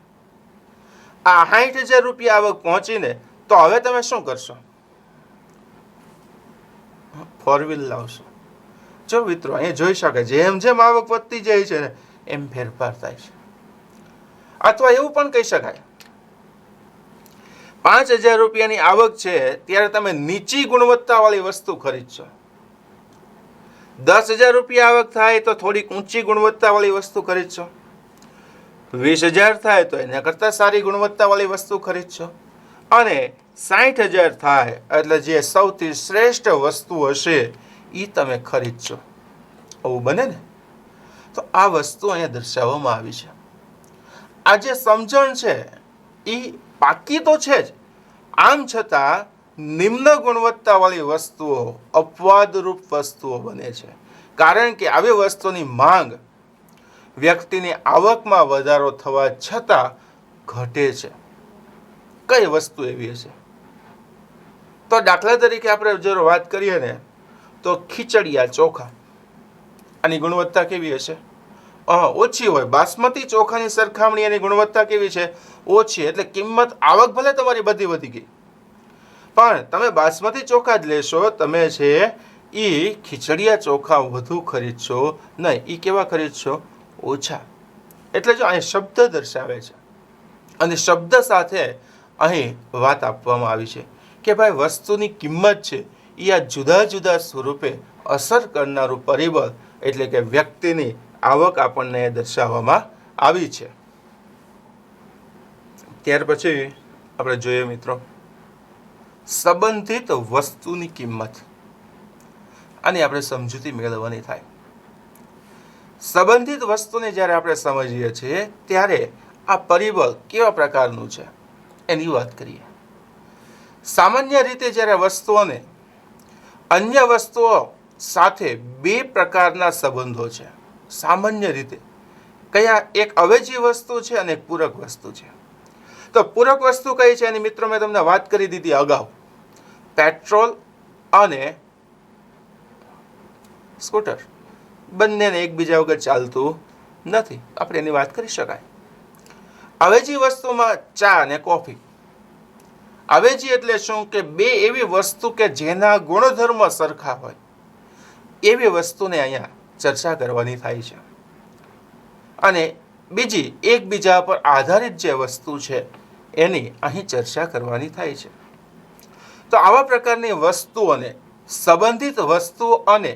આ 60,000 રૂપિયા આવક પહોંચીને તો હવે તમે શું કરશો? 4 વ્હીલ લાવશો. જો મિત્રો અહીંયા જોઈ શકાય જેમ જેમ આવક વધતી જાય છે ને એમ ફેરફાર થાય છે. અથવા એવું પણ કહી શકાય 5,000 રૂપિયાની આવક છે ત્યારે તમે નીચી ગુણવત્તાવાળી વસ્તુ ખરીદશો. 10,000 રૂપિયા આવક થાય તો થોડીક ઊંચી ગુણવત્તાવાળી વસ્તુ ખરીદશો. 20,000 થાય તો એના કરતાં સારી ગુણવત્તાવાળી વસ્તુ ખરીદશો. અને 60,000 થાય એટલે જે સૌથી શ્રેષ્ઠ વસ્તુ હશે એ તમે ખરીદશો. આવું બને ને? તો આ વસ્તુ અહીંયા દર્શાવવામાં આવી છે. આ જે સમજણ છે એ પાકી તો છે જ, આમ છતાં નિમ્ન ગુણવત્તાવાળી વસ્તુઓ અપવાદરૂપ વસ્તુઓ બને છે. કારણ કે આવી વસ્તુની માંગ વ્યક્તિની આવકમાં વધારો થવા છતાં ઘટે છે. કઈ વસ્તુ એવી હશે? તો દાખલા તરીકે આપણે જો વાત કરીએ ને તો ખીચડિયા ચોખા, આની ગુણવત્તા કેવી હશે? ઓછી હોય. બાસમતી ચોખાની સરખામણી એની ગુણવત્તા કેવી છે? ઓછી. એટલે કિંમત, આવક ભલે તમારી બધી વધી ગઈ, પણ તમે બાસમતી ચોખા જ લેશો, તમે છે એ ખીચડિયા ચોખા વધુ ખરીદશો નહીં. એ કેવા ખરીદશો? ઓછા. એટલે જો અહીં શબ્દ દર્શાવે છે અને શબ્દ સાથે અહીં વાત આપવામાં આવી છે કે ભાઈ વસ્તુની કિંમત છે એ આ જુદા જુદા સ્વરૂપે અસર કરનારું પરિબળ એટલે કે વ્યક્તિની આવક આપણને દર્શાવવામાં આવી છે. ત્યાર પછી આપણે જોઈએ મિત્રો સંબંધિત વસ્તુની કિંમત. આની આપણે સમજૂતી મેળવવાની થાય. સંબંધિત વસ્તુને જ્યારે આપણે સમજીએ છીએ ત્યારે આ પરિબળ કેવા પ્રકારનું છે એની વાત કરીએ. સામાન્ય રીતે જ્યારે વસ્તુઓને અન્ય વસ્તુઓ સાથે બે પ્રકારના સંબંધો છે. સામાન્ય રીતે કયા? એક અવેજી વસ્તુ છે અને એક પૂરક વસ્તુ છે. તો પૂરક વસ્તુ કઈ છે એની મિત્રો મેં તમને વાત કરી દીધી અગાઉ. પેટ્રોલ અને સ્કૂટર બંનેને એકબીજા વગર ચાલતું નથી. આપણે એની વાત કરી શકાય. અવેજી વસ્તુમાં ચા અને કોફી. અવેજી એટલે શું? કે બે એવી વસ્તુ કે જેના ગુણધર્મ સરખા હોય એવી વસ્તુને અહીંયા ચર્ચા કરવાની થાય છે. અને બીજી એકબીજા પર આધારિત જે વસ્તુ છે એની અહીં ચર્ચા કરવાની થાય છે. તો આવા પ્રકારની વસ્તુઓને સંબંધિત વસ્તુઓ અને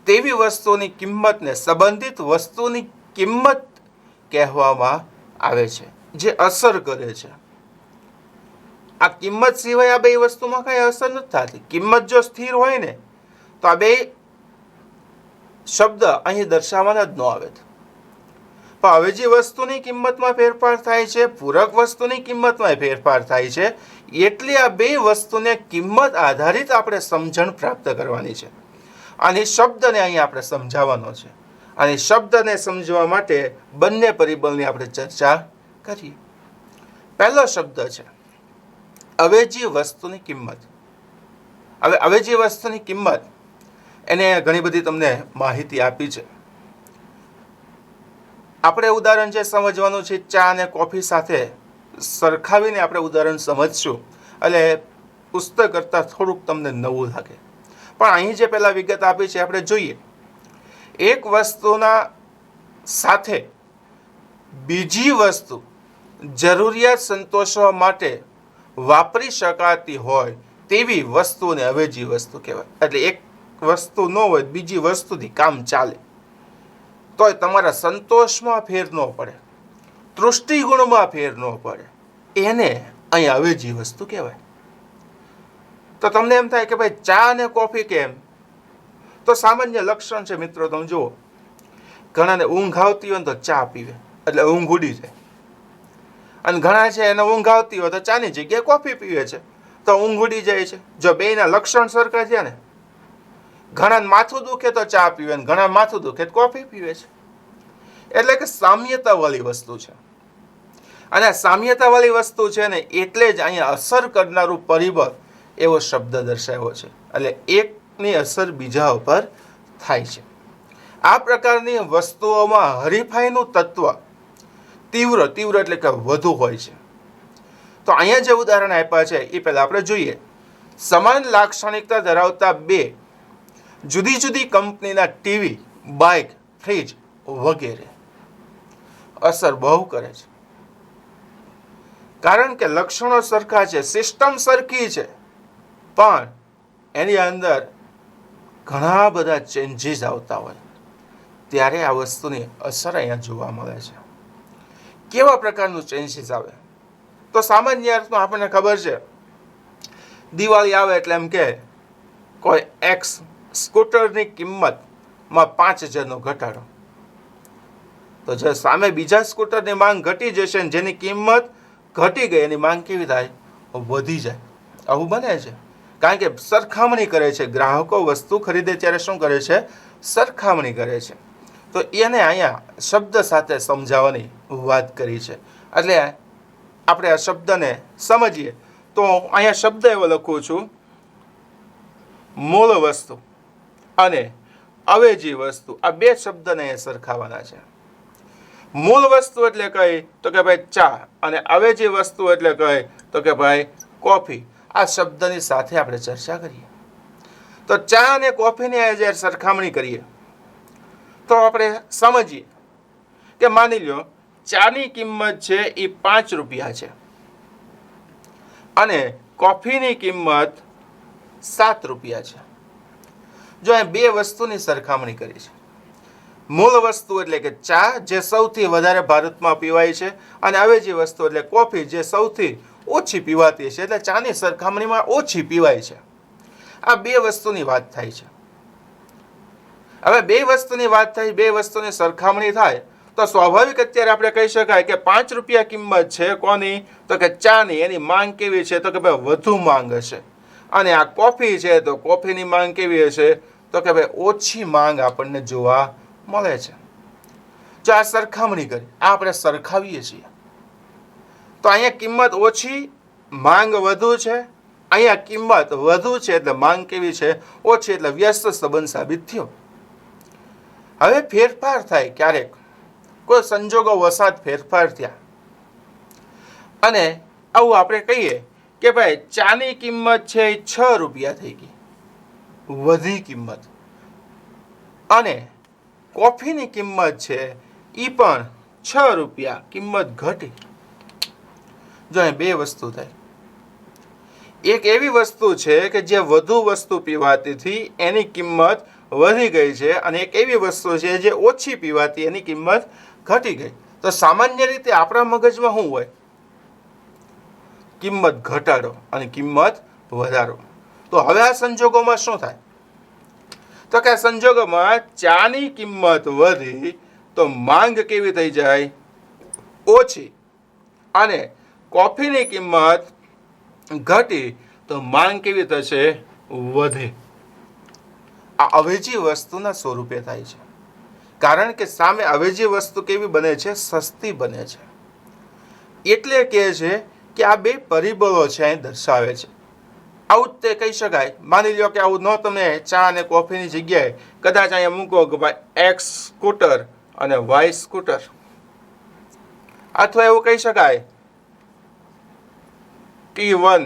તેવી વસ્તુની કિંમતને સંબંધિત વસ્તુની કિંમત કહેવામાં આવે છે જે અસર કરે છે. આ કિંમત સિવાય આ બે વસ્તુમાં કઈ અસર નથી થતી. કિંમત જો સ્થિર હોય ને તો આ બે શબ્દ અહીં દર્શાવવાના જ ન આવે. પણ હવે જે વસ્તુની કિંમતમાં ફેરફાર થાય છે, પૂરક વસ્તુની કિંમતમાં ફેરફાર થાય છે, એટલે આ બે વસ્તુને કિંમત આધારિત આપણે સમજણ પ્રાપ્ત કરવાની છે. અને શબ્દને અહીં આપણે સમજાવવાનો છે. અને શબ્દને સમજવા માટે બંને પરિબળની આપણે ચર્ચા કરીએ. પહેલો શબ્દ છે અવેજી વસ્તુની કિંમત. હવે અવેજી વસ્તુની કિંમત એને ઘણી બધી તમને માહિતી આપી છે. આપણે ઉદાહરણ જે સમજવાનું છે ચા અને કોફી સાથે સરખાવીને આપણે ઉદાહરણ સમજશું એટલે પુસ્તક કરતાં થોડુંક તમને નવું લાગે. પણ અહીં જે પહેલા વિગત આપી છે આપણે જોઈએ. એક વસ્તુના સાથે બીજી વસ્તુ જરૂરિયાત સંતોષવા માટે વાપરી શકાતી હોય તેવી વસ્તુને અવેજી વસ્તુ કહેવાય. એટલે એક વસ્તુ ન હોય બીજી વસ્તુથી કામ ચાલે તોય તમારા સંતોષમાં ફેર ન પડે, તૃષ્ટિગુણમાં ફેર ન પડે, એને અહીં અવેજી વસ્તુ કહેવાય. તો તમને એમ થાય કે ભાઈ ચા અને કોફી કેમ? તો સામાન્ય લક્ષણ છે મિત્રો. તમે જુઓ, ઘણાને ઊંઘ આવતી હોય ને તો ચા પીવે એટલે ઊંઘ ઉડી જાય. અને ઘણા છે એને ઊંઘ આવતી હોય તો ચાની જગ્યાએ કોફી પીવે છે તો ઊંઘ ઉડી જાય છે. જો બેયના લક્ષણ સરખા છે ને, ઘણાને માથું દુખે તો ચા પીવે ને ઘણા માથું દુખે તો કોફી પીવે છે. એટલે કે સામ્યતાવાળી વસ્તુ છે. અને આ સામ્યતાવાળી વસ્તુ છે ને એટલે જ અહીંયા અસર કરનારું પરિબળ એવો શબ્દ દર્શાવ્યો છે. એટલે એકની અસર બીજા ઉપર થાય છે. આ પ્રકારની વસ્તુઓમાં હરીફાઈનું તત્વ તીવ્ર એટલે કે વધુ હોય છે. તો અહીંયા જે ઉદાહરણ આપ્યા છે એ પહેલા આપણે જોઈએ. સમાન લાક્ષણિકતા ધરાવતા બે જુદી જુદી કંપનીના ટીવી, બાઇક, ફ્રીજ વગેરે અસર બહુ કરે છે. કારણ કે લક્ષણો સરખા છે, સિસ્ટમ સરખી છે, પણ એની અંદર ઘણા બધા ચેન્જીસ આવતા હોય ત્યારે આ વસ્તુની અસર અહીંયા જોવા મળે છે. કેવા પ્રકારનું ચેન્જીસ આવે? તો સામાન્ય અર્થમાં આપણને ખબર છે, દિવાળી આવે એટલે એમ કે કોઈ એક્સ સ્કૂટરની કિંમતમાં 5,000નો ઘટાડો. તો જે સામે બીજા સ્કૂટરની માંગ ઘટી જશે ને જેની કિંમત ઘટી ગઈ એની માંગ કેવી થાય? વધી જાય. આવું બને છે કારણ કે સરખામણી કરે છે. ગ્રાહકો વસ્તુ ખરીદે ત્યારે શું કરે છે? સરખામણી કરે છે. તો એને અહીંયા શબ્દ સાથે સમજાવવાની વાત કરી છે. એટલે આપણે આ શબ્દને સમજીએ તો અહીંયા શબ્દ એવો લખું છું, મૂળ વસ્તુ અને અવેજી વસ્તુ. આ બે શબ્દને સરખાવવાના છે. મૂળ વસ્તુ એટલે કઈ? તો કે ભાઈ ચા, અને અવેજી વસ્તુ એટલે કઈ? તો કે ભાઈ કોફી. આ શબ્દની સાથે આપણે ચર્ચા કરીએ. તો ચા અને કોફીની જ્યારે સરખામણી કરીએ તો આપણે સમજીએ કે માની લો ચાની કિંમત છે એ 5 રૂપિયા છે અને કોફીની કિંમત 7 રૂપિયા છે. જો આ બે વસ્તુની સરખામણી કરી છે. મૂળ વસ્તુ એટલે કે ચા, જે સૌથી વધારે ભારતમાં પીવાય છે, અને અવેજી વસ્તુ એટલે કોફી, જે સૌથી ઓછી પીવાતી છે, એટલે ચાની સરખામણીમાં ઓછી પીવાય છે. આ બે વસ્તુની વાત થાય છે. હવે બે વસ્તુની વાત થાય, બે વસ્તુની સરખામણી થાય તો સ્વાભાવિક અત્યારે આપણે કહી શકાય કે 5 રૂપિયા કિંમત છે કોની? તો કે ચાની. એની માંગ કેવી છે? તો કે ભાઈ વધુ માંગ હશે. અને આ કોફી છે તો કોફીની માંગ કેવી હશે? તો કે ભાઈ ઓછી માંગ આપણને જોવા મળે છે. જો આ સરખામણી કરી, આ આપણે સરખાવીએ છીએ તો અહીંયા કિંમત ઓછી, માંગ વધુ છે. અહીંયા કિંમત વધુ છે એટલે માંગ કેવી છે? ઓછી. એટલે વ્યસ્ત સંબંધ સાબિત થયો. હવે ફેરફાર થાય ક્યારેક, કોઈ સંજોગો વસાત ફેરફાર થયા અને આવું આપણે કહીએ કે ભાઈ ચાની કિંમત છે એ 6 રૂપિયા થઈ ગઈ, વધી કિંમત, અને કોફીની કિંમત છે એ પણ 6 રૂપિયા, કિંમત ઘટી. જો અહીં બે વસ્તુ થાય. એક એવી વસ્તુ છે કે જે વધુ વસ્તુ પીવાતી હતી એની કિંમત વધી ગઈ છે, અને એક એવી વસ્તુ છે જે ઓછી પીવાતી એની કિંમત ઘટી ગઈ. તો સામાન્ય રીતે આપણા મગજમાં શું હોય? કિંમત ઘટાડો અને કિંમત વધારો. તો હવે આ સંજોગોમાં શું થાય? તો કે આ સંજોગોમાં ચાની કિંમત વધી તો માંગ કેવી થઈ જાય? ઓછી. અને કોફીની કિંમત ઘટી તો માંગ કેવી થશે? વધે. આ અવેજી વસ્તુના સ્વરૂપે થાય છે. કારણ કે સામે અવેજી વસ્તુ કેવી બને છે? સસ્તી બને છે. એટલે કહે છે કે આ બે પરિબળો છે અહીં દર્શાવે છે. આવું જ તે કહી શકાય. માની લો કે આવું ન તમે ચા અને કોફીની જગ્યાએ કદાચ અહીંયા મૂકો કે ભાઈ એક્સ સ્કૂટર અને વાય સ્કૂટર, અથવા એવું કહી શકાય T1,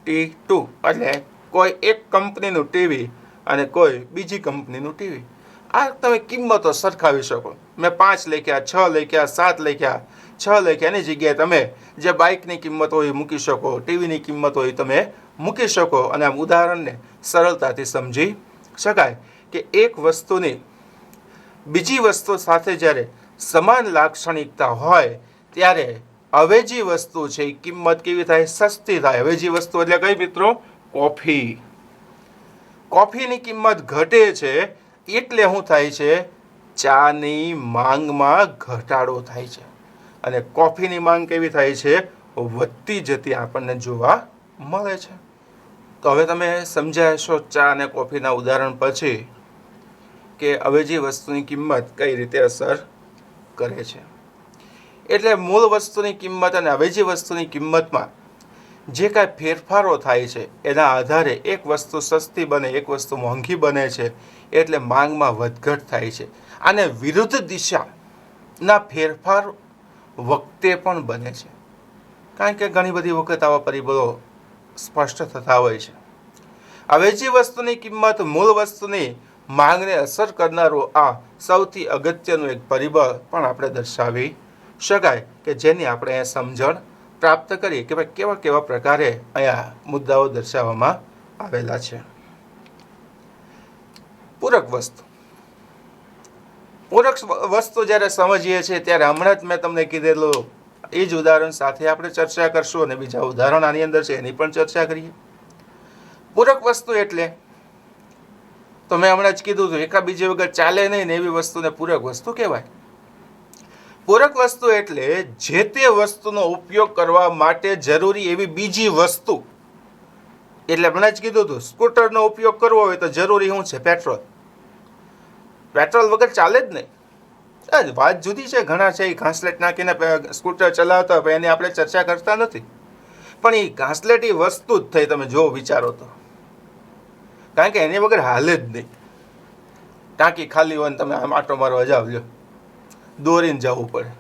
T2, એટલે કોઈ એક કંપનીનું ટીવી અને કોઈ બીજી કંપનીનું ટીવી. આ તમે કિંમતો સરખાવી શકો. મેં 5 લખ્યા, 6 લખ્યા, 7 લખ્યા. 6 લખ્યા એની જગ્યાએ તમે જે બાઇકની કિંમત હોય એ મૂકી શકો, ટીવીની કિંમત હોય તમે મૂકી શકો. અને આમ ઉદાહરણને સરળતાથી સમજી શકાય કે એક વસ્તુની બીજી વસ્તુ સાથે જ્યારે સમાન લાક્ષણિકતા હોય ત્યારે અવેજી વસ્તુ છે એ કિંમત કેવી થાય? સસ્તી થાય. અવેજી વસ્તુ એટલે કઈ મિત્રો? કોફી. કોફીની કિંમત ઘટે છે એટલે શું થાય છે? ચાની માંગમાં ઘટાડો થાય છે, અને કોફીની માંગ કેવી થાય છે? વધતી જતી આપણને જોવા મળે છે. તો હવે તમે સમજ્યા છો ચા અને કોફીના ઉદાહરણ પછી કે અવેજી વસ્તુની કિંમત કઈ રીતે અસર કરે છે. એટલે મૂળ વસ્તુની કિંમત અને અવેજી વસ્તુની કિંમતમાં જે કાંઈ ફેરફારો થાય છે એના આધારે એક વસ્તુ સસ્તી બને, એક વસ્તુ મોંઘી બને છે. એટલે માંગમાં વધઘટ થાય છે. અને વિરુદ્ધ દિશાના ફેરફાર વખતે પણ બને છે, કારણ કે ઘણી બધી વખત આવા પરિબળો સ્પષ્ટ થતા હોય છે. અવેજી વસ્તુની કિંમત મૂળ વસ્તુની માંગને અસર કરનારું આ સૌથી અગત્યનું એક પરિબળ પણ આપણે દર્શાવી શકાય કે જેની આપણે અહીંયા સમજણ પ્રાપ્ત કરી કે ભાઈ કેવા કેવા પ્રકારે અહીંયા મુદ્દાઓ દર્શાવવામાં આવેલા છે. પૂરક વસ્તુ. પૂરક વસ્તુ જ્યારે સમજીએ છીએ ત્યારે હમણાં જ મેં તમને કીધેલું એ જ ઉદાહરણ સાથે આપણે ચર્ચા કરશું અને બીજા ઉદાહરણ આની અંદર છે એની પણ ચર્ચા કરીએ. પૂરક વસ્તુ એટલે તો મેં હમણાં જ કીધું હતું એકાબીજી વગર ચાલે નહીં ને એવી વસ્તુને પૂરક વસ્તુ કહેવાય. પૂરક વસ્તુ એટલે જે તે વસ્તુનો ઉપયોગ કરવા માટે જરૂરી એવી બીજી વસ્તુ. એટલે હમણાં જ કીધું હતું સ્કૂટરનો ઉપયોગ કરવો હોય તો જરૂરી શું છે? પેટ્રોલ. પેટ્રોલ વગર ચાલે જ નહીં. વાત જુદી છે, ઘણા છે એ ઘાસલેટ નાખીને સ્કૂટર ચલાવતા હોય એની આપણે ચર્ચા કરતા નથી, પણ એ ઘાસલેટ એ વસ્તુ જ થઈ. તમે જો વિચારો તો, કારણ કે એની વગર હાલે જ નહીં. ટાંકી ખાલી હોય ને તમે આમ આટો મારવા જાવ, લ્યો દોરીને જવું પડે,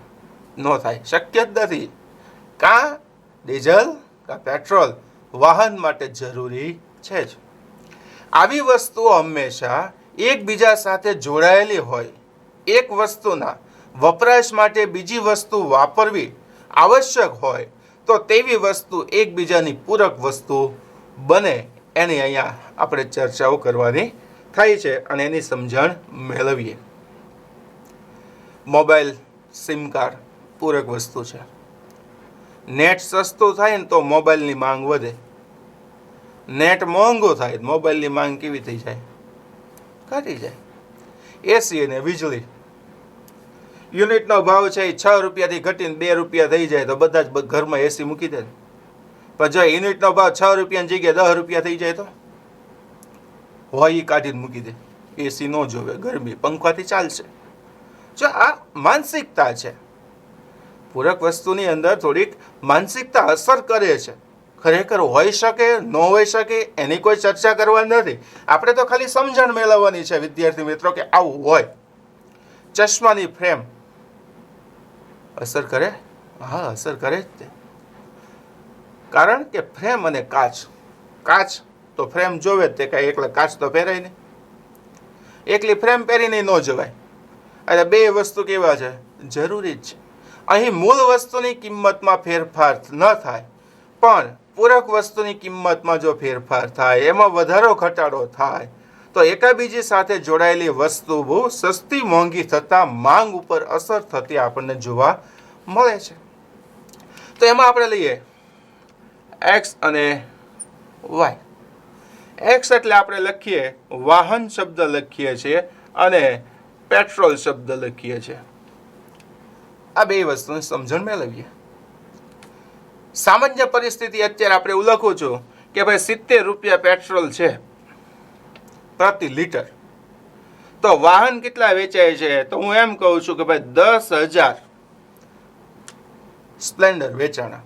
ન થાય, શક્ય જ નથી. કાં ડીઝલ કાં પેટ્રોલ વાહન માટે જરૂરી છે જ. આવી વસ્તુઓ હંમેશા એકબીજા સાથે જોડાયેલી હોય. એક વસ્તુના વપરાશ માટે બીજી વસ્તુ વાપરવી આવશ્યક હોય તો તેવી વસ્તુ એકબીજાની પૂરક વસ્તુ બને. એની અહીંયા આપણે ચર્ચાઓ કરવાની થાય છે અને એની સમજણ મેળવીએ. મોબાઈલ સિમ કાર્ડ પૂરક વસ્તુ છે. નેટ સસ્તું થાય ને તો મોબાઈલની માંગ વધે. નેટ મોંઘું થાય મોબાઈલની માંગ કેવી થઈ જાય? ઘટી જાય. એસી અને વીજળી યુનિટનો ભાવ છે એ 6 રૂપિયાથી ઘટીને 2 રૂપિયા થઈ જાય તો બધા જ ઘરમાં એસી મૂકી દે. પણ જો યુનિટનો ભાવ 6 રૂપિયાની જગ્યાએ 10 રૂપિયા થઈ જાય તો હોય એ કાઢીને મૂકી દે. એસી ન જોવે, ગરમી પંખાથી ચાલશે. જો આ માનસિકતા છે. પૂરક વસ્તુની અંદર થોડીક માનસિકતા અસર કરે છે. ખરેખર હોઈ શકે ન હોઈ શકે એની કોઈ ચર્ચા કરવાની નથી. આપણે તો ખાલી સમજણ મેળવવાની છે વિદ્યાર્થી મિત્રો કે આવું હોય. ચશ્માની ફ્રેમ અસર કરે? હા, અસર કરે જ તે. કારણ કે ફ્રેમ અને કાચ. કાચ તો ફ્રેમ જોવે જ તે, કાંઈ એકલા કાચ તો પહેરાય નહીં. એકલી ફ્રેમ પહેરીને ન જવાય. એટલે બે વસ્તુ કેવા છે? જરૂરી જ છે. અહીં મૂળ વસ્તુની કિંમતમાં ફેરફાર ન થાય, પણ પૂરક વસ્તુની કિંમતમાં જો ફેરફાર થાય, એમાં વધારો ઘટાડો થાય તો એકાબીજી સાથે જોડાયેલી વસ્તુ બહુ સસ્તી મોંઘી થતાં માંગ ઉપર અસર થતી આપણને જોવા મળે છે. તો એમાં આપણે લઈએ એક્સ અને વાય. એક્સ એટલે આપણે લખીએ વાહન શબ્દ લખીએ છીએ અને પેટ્રોલ શબ્દ લખીએ છીએ. આ બે વસ્તુની સમજણ મેળવીએ. સામાન્ય પરિસ્થિતિ અત્યારે આપણે એવું લખું છું કે ભાઈ 70 રૂપિયા પેટ્રોલ છે પ્રતિ લીટર. તો વાહન કેટલા વેચાય છે? તો હું એમ કહું છું કે ભાઈ 10,000 સ્પ્લેન્ડર વેચાણા.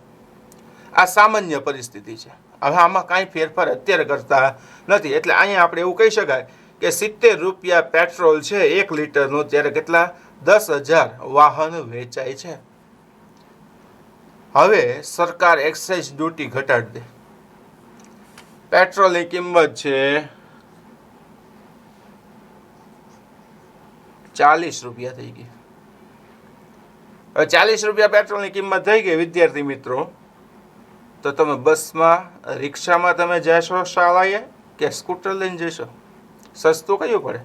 આ સામાન્ય પરિસ્થિતિ છે. હવે આમાં કાંઈ ફેરફાર અત્યારે કરતા નથી. એટલે અહીંયા આપણે એવું કહી શકાય કે 70 રૂપિયા પેટ્રોલ છે 1 લીટરનું, ત્યારે કેટલા? 10,000 વાહન વેચાય છે. હવે સરકાર એક્સાઇઝ ડ્યુટી ઘટાડી દે. પેટ્રોલની કિંમત છે 40 રૂપિયા થઈ ગઈ. હવે 40 રૂપિયા પેટ્રોલની કિંમત થઈ ગઈ વિદ્યાર્થી મિત્રો, તો તમે બસમાં, રિક્ષામાં તમે જશો શાળાએ કે સ્કૂટર લઈને જશો? સસ્તું કયું પડે?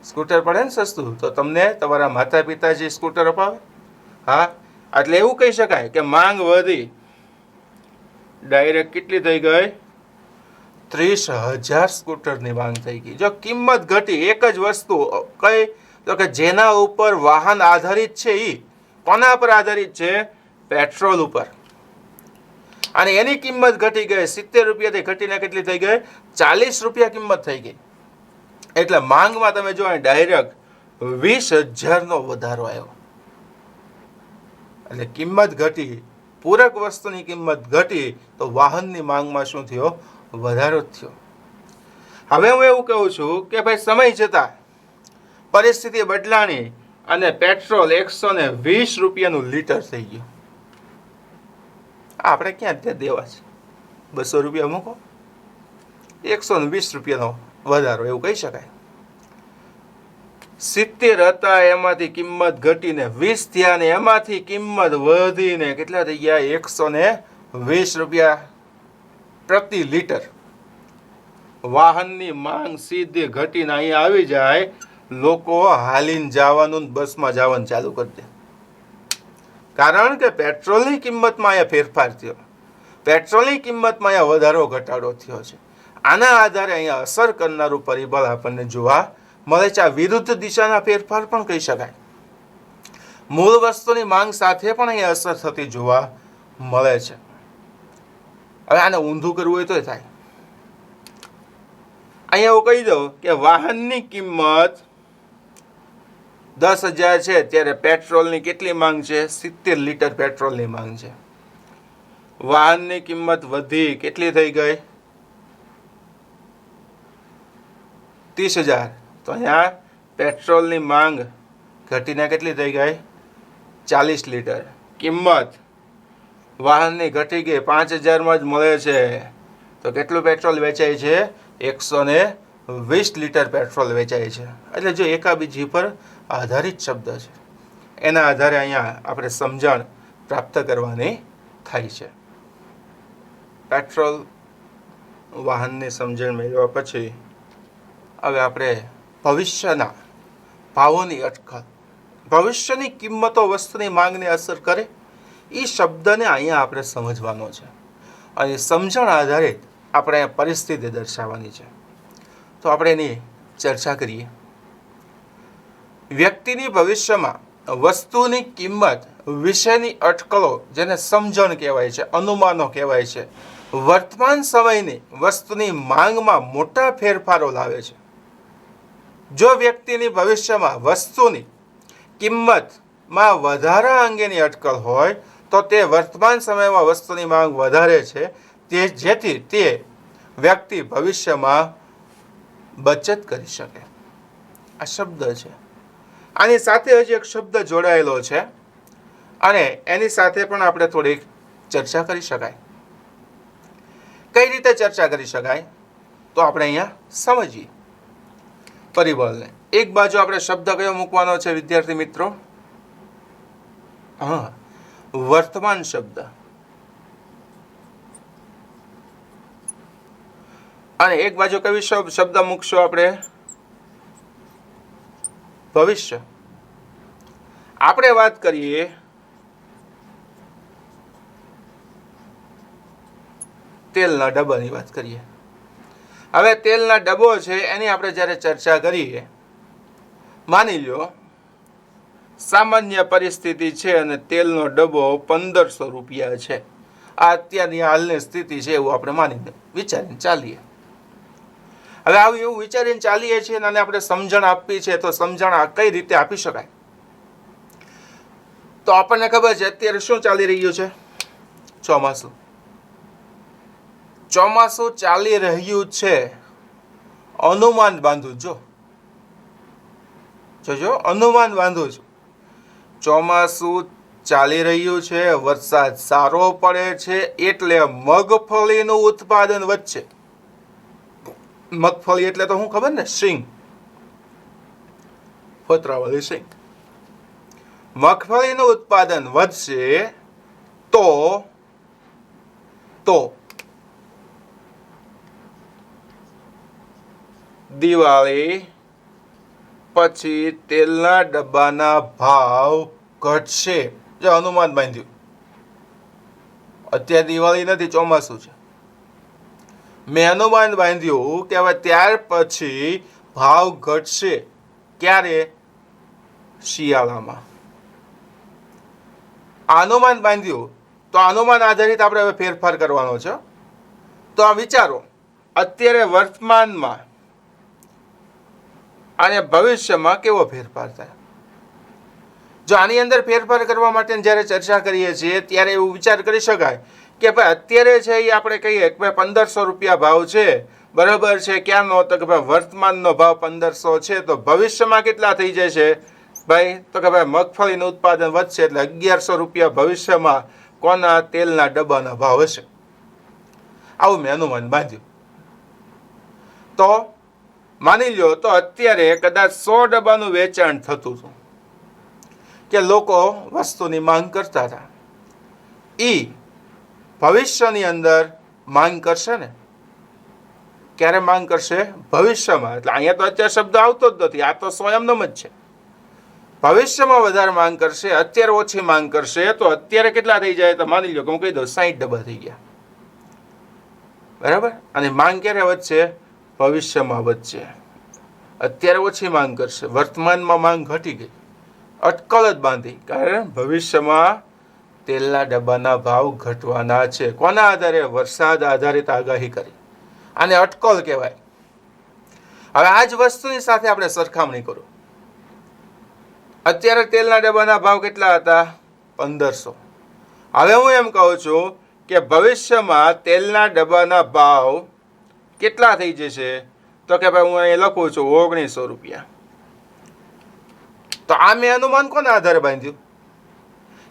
સ્કૂટર પડે ને સસ્તું. તો તમને તમારા માતા પિતાજી સ્કૂટર અપાવે? હા. એટલે એવું કહી શકાય કે માંગ વધી. ડાયરેક્ટ કેટલી થઈ ગઈ? 30,000 સ્કૂટરની માંગ થઈ ગઈ. જો કિંમત ઘટી, એક જ વસ્તુ કઈ? તો કે જેના ઉપર વાહન આધારિત છે એ કોના પર આધારિત છે? પેટ્રોલ ઉપર. અને એની કિંમત ઘટી ગઈ. 70 રૂપિયાથી ઘટીને કેટલી થઈ ગઈ? 40 રૂપિયા કિંમત થઈ ગઈ. એટલે માંગમાં તમે જો ડાયરેક્ટ 20,000 વધારો આવ્યો. એટલે કિંમત ઘટી, પૂરક વસ્તુની કિંમત ઘટી તો વાહનની માંગમાં શું થયો? વધારો થયો. હવે હું એવું કહું છું કે ભાઈ સમય જતાં પરિસ્થિતિ બદલાણી અને પેટ્રોલ 120 રૂપિયાનું લીટર થઈ ગયું. આપણે ક્યાં ત્યાં દેવા છે? 200 રૂપિયા મૂકો. 120 રૂપિયાનો વધારો એવું કહી શકાય. 70 હતા એમાંથી કિંમત ઘટીને 20 થયા અને એમાંથી કિંમત વધીને કેટલા થઈ ગયા? 120 રૂપિયા પ્રતિ લીટર. વાહનની માંગ સીધી ઘટીને અહીંયા આવી જાય, લોકો હાલીને જવાનું બસમાં જવાનું ચાલુ કરી દે. કારણ કે પેટ્રોલની કિંમતમાં અહીંયા ફેરફાર થયો, પેટ્રોલની કિંમતમાં અહીંયા વધારો ઘટાડો થયો છે. આના આધારે અહીંયા અસર કરનારું પરિબળ આપણને જોવા મળે છે. આ વિરુદ્ધ દિશાના ફેરફાર પણ કહી શકાય. મૂળ વસ્તુની માંગ સાથે પણ અહીંયા અસર થતી જોવા મળે છે. હવે આને ઊંધું કરવું હોય તો થાય. અહીંયા હું કહી દઉં કે વાહનની કિંમત 10,000 છે, ત્યારે પેટ્રોલની કેટલી માંગ છે? 70 લીટર પેટ્રોલની માંગ છે. વાહનની કિંમત વધી, કેટલી થઈ ગઈ? 30,000. તો અહીંયા પેટ્રોલની માંગ ઘટીને કેટલી થઈ ગઈ? 40 લીટર. કિંમત વાહનની ઘટી ગઈ, 5,000માં જ મળે છે. તો કેટલું પેટ્રોલ વેચાય છે? 120 લીટર પેટ્રોલ વેચાય છે. એટલે જો એકાબીજી પર આધારિત શબ્દ છે, એના આધારે અહીંયા આપણે સમજણ પ્રાપ્ત કરવાની થાય છે. પેટ્રોલ વાહનની સમજણ મેળવ્યા પછી હવે આપણે ભવિષ્યના ભાવોની અટકળ, ભવિષ્યની કિંમતો વસ્તુની માંગને અસર કરે એ શબ્દને અહીંયા આપણે સમજવાનો છે. અને સમજણ આધારિત આપણે પરિસ્થિતિ દર્શાવવાની છે. તો આપણે એની ચર્ચા કરીએ. વ્યક્તિની ભવિષ્યમાં વસ્તુની કિંમત વિશેની અટકળો, જેને સમજણ કહેવાય છે, અનુમાનો કહેવાય છે, વર્તમાન સમયની વસ્તુની માંગમાં મોટા ફેરફારો લાવે છે. જો વ્યક્તિની ભવિષ્યમાં વસ્તુની કિંમતમાં વધારા અંગેની અટકળ હોય તો તે વર્તમાન સમયમાં વસ્તુની માંગ વધારે છે, જેથી તે વ્યક્તિ ભવિષ્યમાં બચત કરી શકે. આ શબ્દ છે. આની સાથે હજી એક શબ્દ જોડાયેલો છે અને એની સાથે પણ આપણે થોડીક ચર્ચા કરી શકાય. કઈ રીતે ચર્ચા કરી શકાય? તો આપણે અહીંયા સમજીએ પરિબળને. એક બાજુ આપણે શબ્દ કયો મૂકવાનો છે વિદ્યાર્થી મિત્રો? હા, વર્તમાન શબ્દ. અને એક બાજુ કઈ શબ્દ મૂકશો આપણે? ભવિષ્ય. આપણે વાત કરીએ તેલના ડબ્બાની વાત કરીએ. હવે તેલના ડબ્બો છે એની આપણે જ્યારે ચર્ચા કરીએ, માની લો સામાન્ય પરિસ્થિતિ છે અને તેલનો ડબ્બો 1500 રૂપિયા છે. આ અત્યારની હાલની સ્થિતિ છે એવું આપણે માની વિચારીને ચાલીએ. હવે આવું એવું વિચારીને ચાલીએ છીએ અને આપણે સમજણ આપવી છે, તો સમજણ કઈ રીતે આપી શકાય? તો આપણને ખબર છે અત્યારે શું ચાલી રહ્યું છે? ચોમાસું. ચોમાસું ચાલી રહ્યું છે. અનુમાન બાંધું જોજો, અનુમાન બાંધું છું. ચોમાસું ચાલી રહ્યું છે, વરસાદ સારો પડે છે, એટલે મગફળીનું ઉત્પાદન વધશે. મગફળી એટલે તો શું ખબર ને? સિંગ, ફોતરાવાળી સિંગ. મગફળીનું ઉત્પાદન વધશે તો દિવાળી પછી તેલના ડબ્બાના ભાવ ઘટશે. જો અનુમાન બાંધ્યું. અત્યારે દિવાળી નથી, ચોમાસું છે. મેં અનુમાન બાંધ્યું કે હવે ત્યાર પછી ભાવ ઘટશે. ક્યારે? શિયાળામાં. અનુમાન બાંધ્યું તો અનુમાન આધારિત આપણે હવે ફેરફાર કરવાનો છે. તો આ વિચારો અત્યારે વર્તમાનમાં અને ભવિષ્યમાં કેવો ફેરફાર થાય. જો આની અંદર ફેરફાર કરવા માટે જ્યારે ચર્ચા કરીએ છીએ ત્યારે એવું વિચાર કરી શકાય કે ભાઈ અત્યારે છે એ આપણે કહીએ કે ભાઈ 1500 રૂપિયા ભાવ છે, બરાબર છે. ક્યાંનો? તો કે ભાઈ વર્તમાનનો ભાવ 1500 છે. તો ભવિષ્યમાં કેટલા થઈ જશે ભાઈ? તો કે ભાઈ મગફળીનું ઉત્પાદન વધશે એટલે 1100 રૂપિયા ભવિષ્યમાં કોના? તેલના ડબ્બાના ભાવ હશે. આવું મેં અનુમાન બાંધ્યું. તો માની લો તો અત્યારે કદાચ 100 ડબ્બાનું વેચાણ થતું હતું કે લોકો વસ્તુની માંગ કરતા હતા. એ ભવિષ્યની અંદર માંગ કરશે ને. ક્યારે માંગ કરશે? ભવિષ્યમાં. એટલે અહીંયા તો અત્યારે શબ્દ આવતો જ નથી, આ તો સ્વયંનમ જ છે. ભવિષ્યમાં વધારે માંગ કરશે, અત્યારે ઓછી માંગ કરશે. તો અત્યારે કેટલા થઈ જાય? તો માની લો કે હું કહી દઉં 60 ડબ્બા થઈ ગયા, બરાબર. અને માંગ ક્યારે વધશે? ભવિષ્યમાં વધશે. અત્યારે ઓછી માંગ કરશે, વર્તમાનમાં માંગ ઘટી ગઈ, અટકળ જ બાંધી. કારણ ભવિષ્યમાં તેલના ડબ્બાના ભાવ ઘટવાના છે. કોના આધારે? વરસાદ આધારિત આગાહી કરી. આને અટકળ કહેવાય. હવે આ જ વસ્તુની સાથે આપણે સરખામણી કરો. અત્યારે તેલના ડબ્બાના ભાવ કેટલા હતા? 1500. હવે હું એમ કહું છું કે ભવિષ્યમાં તેલના ડબ્બાના ભાવ કેટલા થઈ જશે? તો કે ભાઈ હું અહીં લખું છું 1900 રૂપિયા. તો આ મેં અનુમાન કોના આધારે બાંધ્યું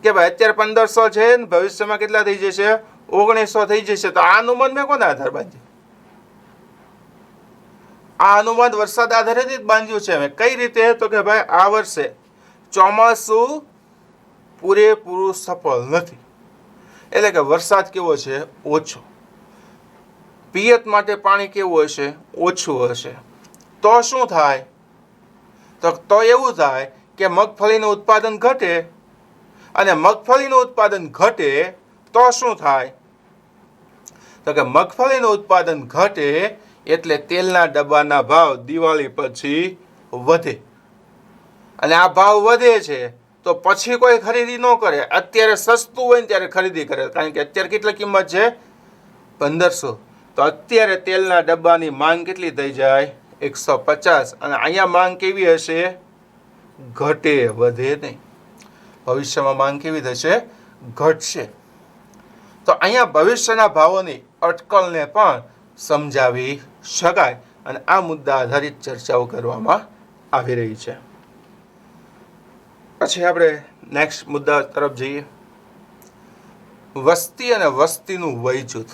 કે ભાઈ અત્યારે 1500 છે ને ભવિષ્યમાં કેટલા થઈ જશે? 1900 થઈ જશે. તો આ અનુમાન મેં કોના આધારે બાંધ્યું? આ અનુમાન વરસાદ આધારિત જ બાંધ્યું છે મેં. કઈ રીતે? તો કે ભાઈ આ વર્ષે ચોમાસું પૂરેપૂરું સફળ નથી. એટલે કે વરસાદ કેવો છે? ઓછો. પિયત માટે પાણી કેવું હશે? ઓછું હશે. તો શું થાય? તો એવું થાય કે મગફળીનું ઉત્પાદન ઘટે. અને મગફળીનું ઉત્પાદન ઘટે તો શું થાય? તો કે મગફળીનું ઉત્પાદન ઘટે એટલે તેલના ડબ્બાના ભાવ દિવાળી પછી વધે. અને આ ભાવ વધે છે તો પછી કોઈ ખરીદી ન કરે. અત્યારે સસ્તું હોય ને ત્યારે ખરીદી કરે. કારણ કે અત્યારે કેટલી કિંમત છે? 1500. તો અત્યારે તેલના ડબ્બાની માંગ કેટલી થઈ જાય? 150. અને અહીંયા માંગ કેવી હશે? ઘટે, વધે નહીં. ભવિષ્યમાં માંગ કેવી થશે? ઘટશે. તો અહીંયા ભવિષ્યના ભાવોની અટકળને પણ સમજાવી શકાય. અને આ મુદ્દા આધારિત ચર્ચાઓ કરવામાં આવી રહી છે. પછી આપણે નેક્સ્ટ મુદ્દા તરફ જઈએ. વસ્તી અને વસ્તીનું વય જૂથ.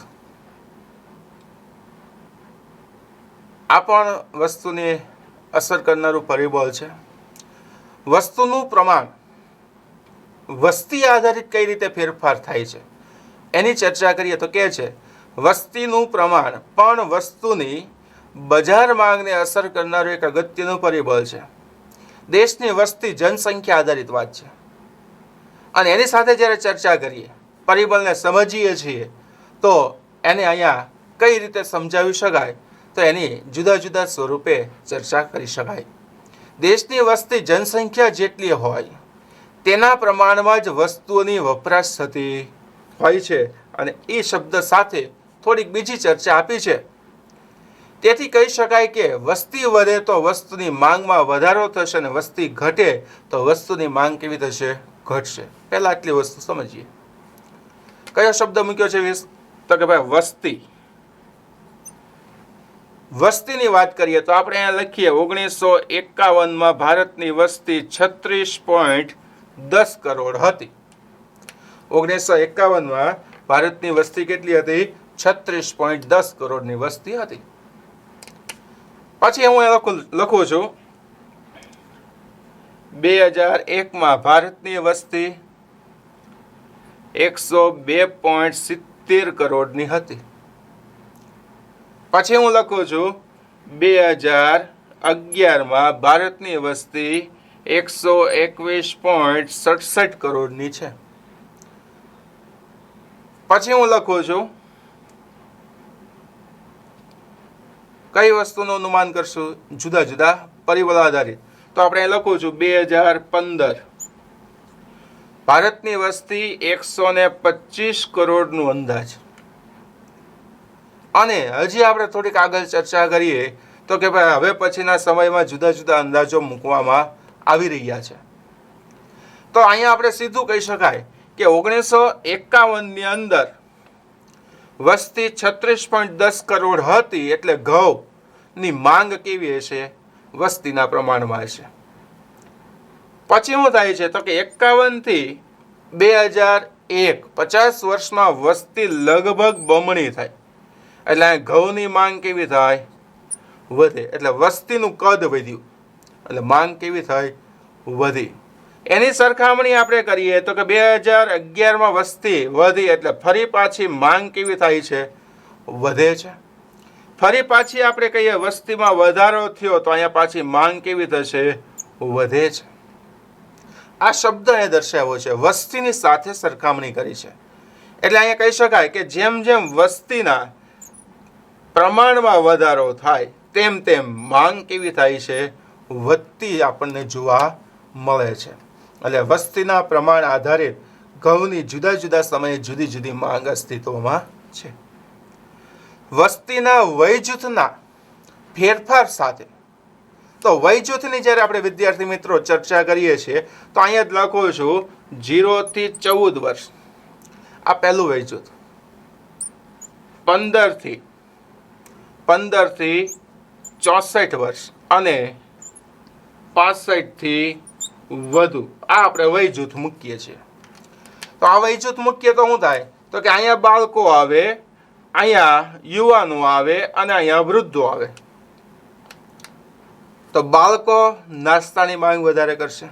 આ પણ વસ્તુને અસર કરનારું પરિબળ છે. વસ્તુનું પ્રમાણ વસ્તી આધારિત કઈ રીતે ફેરફાર થાય છે એની ચર્ચા કરીએ તો કે છે વસ્તીનું પ્રમાણ પણ વસ્તુની બજાર માંગને અસર કરનારું એક અગત્યનું પરિબળ છે. દેશની વસ્તી જનસંખ્યા આધારિત વાત છે. અને એની સાથે જ્યારે ચર્ચા કરીએ, પરિબળને સમજીએ છીએ, તો એને અહીંયા કઈ રીતે સમજાવી શકાય તો એની જુદા જુદા સ્વરૂપે ચર્ચા કરી શકાય. દેશની વસ્તી જનસંખ્યા જેટલી હોય તેના પ્રમાણમાં જ વસ્તુઓની વપરાશ થતી હોય છે. અને એ શબ્દ સાથે થોડીક બીજી ચર્ચા આપી છે. તેથી કહી શકાય કે વસ્તી વધે તો વસ્તુની માંગમાં વધારો થશે અને વસ્તી ઘટે તો વસ્તુની માંગ કેવી થશે? ઘટશે. પહેલા આટલી વસ્તુ સમજીએ. કયો શબ્દ મૂક્યો છે? તો કે ભાઈ વસ્તી. વસ્તીની વાત કરીએ તો આપણે અહીંયા લખીએ 1951માં ભારતની વસ્તી 36.10 કરોડ હતી. 1951માં ભારતની વસ્તી કેટલી હતી? 36.10 કરોડની વસ્તી હતી. પછી હું લખું છું 2001માં ભારતની વસ્તી 102.70 કરોડની હતી. પછી હું લખું છું 2011માં ભારતની વસ્તી 121.67 કરોડની છે. પછી હું લખું છું કઈ વસ્તુનું અનુમાન કરશું? જુદા જુદા પરિબળ આધારિત. તો આપણે લખું છું 2015 ભારતની વસ્તી 125 કરોડનું અંદાજ. અને હજી આપણે થોડીક આગળ ચર્ચા કરીએ તો કે ભાઈ હવે પછીના સમયમાં જુદા જુદા અંદાજો મૂકવામાં આવી રહ્યા છે. તો અહીંયા આપણે સીધું કહી શકાય કે 1951ની અંદર વસ્તી 36.10 કરોડ હતી. એટલે ઘઉંની માંગ કેવી હશે? વસ્તીના પ્રમાણમાં હશે. પછી શું થાય છે તો કે 51 થી 2001 50 વર્ષમાં વસ્તી લગભગ બમણી થાય. એટલે ઘઉંની માંગ કેવી થાય? વધે, એટલે વસ્તીનું કદ વધ્યું એટલે માંગ કેવી થઈ? વધી. એની સરખામણી આપણે કરીએ તો કે 2011માં વસ્તી વધી એટલે ફરી પાછી માંગ કેવી થાય છે? વધે છે. ફરી પાછી આપણે કહીએ વસ્તીમાં વધારો થયો તો અહીંયા પાછી માંગ કેવી થશે? વધે છે. આ શબ્દ એ દર્શાવ્યો છે, વસ્તીની સાથે સરખામણી કરી છે. એટલે અહીંયા કહી શકાય કે જેમ જેમ વસ્તીના પ્રમાણમાં વધારો થાય તેમ તેમ માંગ કેવી થાય છે? વધતી આપણને જોવા મળે છે. એટલે વસ્તીના પ્રમાણ આધારિત ઘઉંની જુદા જુદા સમયે જુદી જુદી માંગ અસ્તિત્વમાં છે. વસ્તીના વય જૂથના ફેરફાર સાથે, તો વય જૂથની જ્યારે આપણે વિદ્યાર્થી મિત્રો ચર્ચા કરીએ છીએ તો અહીંયા જ લખું છું 0 થી 14 વર્ષ, આ પહેલું વય જૂથ. 15 થી 64 વર્ષ અને 65 થી વધુ, આ આપણે વય જૂથ મૂકીએ છીએ. તો આ વય જૂથ મૂકીએ તો શું થાય? તો કે અહીંયા બાળકો આવે, અહીંયા યુવાનો આવે અને અહીંયા વૃદ્ધો આવે. તો બાળકો નાસ્તાની માંગ વધારે કરશે,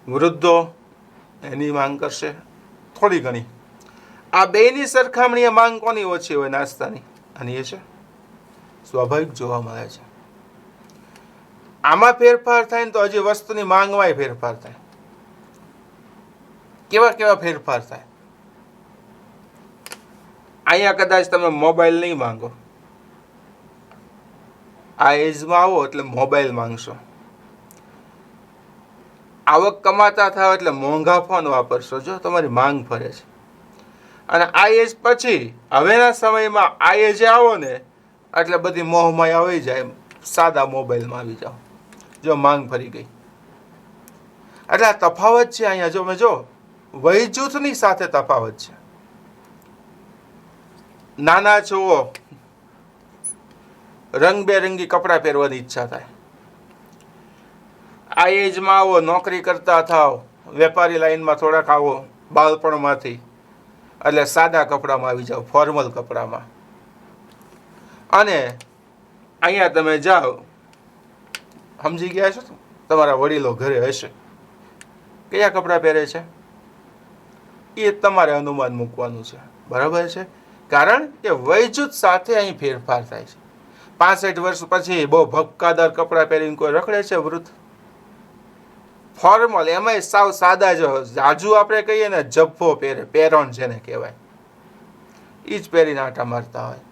વૃદ્ધો એની માંગ કરશે થોડી ઘણી. આ બેની સરખામણીએ માંગ કોની ઓછી હોય? નાસ્તાની. અને એ છે સ્વાભાવિક જોવા મળે છે. આમાં ફેરફાર થાય ને તો હજી વસ્તુની માંગમાંય ફેરફાર થાય. કેવા કેવા ફેરફાર થાય? અહીંયા કદાચ તમે મોબાઈલ નહીં માંગો, આ એજમાં આવો એટલે મોબાઈલ માંગશો. આવક કમાતા થાવ એટલે મોંઘા ફોન વાપરશો, જો તમારી માંગ ફરે છે. અને આ એજ પછી હવેના સમયમાં આ એજે આવો ને એટલે બધી મોહમાય આવી જાય, સાદા મોબાઈલમાં આવી જાઓ, જો માંગ ફરી ગઈ. એટલે આ તફાવત છે અહીંયા. જો મેં જો વય જૂથની સાથે તફાવત છે. નાના છો રંગબેરંગી કપડાં પહેરવાની ઈચ્છા થાય, આ એજમાં આવો નોકરી કરતા થાવ, વેપારી લાઈનમાં થોડાક આવો બાળપણમાંથી એટલે સાદા કપડામાં આવી જાઓ, ફોર્મલ કપડામાં. અને અહીંયા તમે જાઓ, સમજી ગયા છો? તમારા વડીલો ઘરે હશે, કયા કપડાં પહેરે છે એ તમારે અનુમાન મૂકવાનું છે. બરાબર છે? કારણ કે વયજૂથ સાથે અહીં ફેરફાર થાય છે. 65 વર્ષ પછી બહુ ભપકાદાર કપડાં પહેરીને કોઈ રખડે છે વૃદ્ધ? ફોર્મલ, એમાંય સાવ સાદા જ, જાજુ આપણે કહીએ ને જબ્બો પહેરે, પેરોન જેને કહેવાય, એ જ પહેરીને આટા મારતા હોય.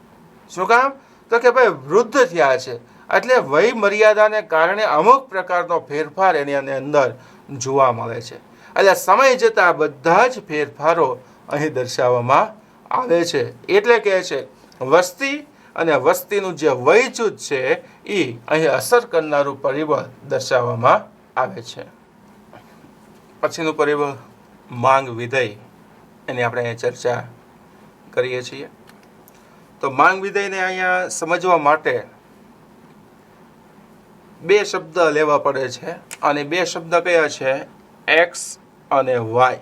શું કામ? તો કે ભાઈ વૃદ્ધ થયા છે એટલે વય મર્યાદાને કારણે અમુક પ્રકારનો ફેરફાર એની અંદર જોવા મળે છે. એટલે સમય જતાં બધા જ ફેરફારો અહીં દર્શાવવામાં આવે છે. એટલે કહે છે વસ્તી અને વસ્તીનું જે વય જૂથ છે એ અહીં અસર કરનારું પરિબળ દર્શાવવામાં આવે છે. પછીનું પરિબળ માંગ વિધેય, એની આપણે અહીંયા ચર્ચા કરીએ છીએ. તો માંગ વિધેયને અહીંયા સમજવા માટે બે શબ્દ લેવા પડે છે. અને બે શબ્દ કયા છે? એક્સ અને વાય.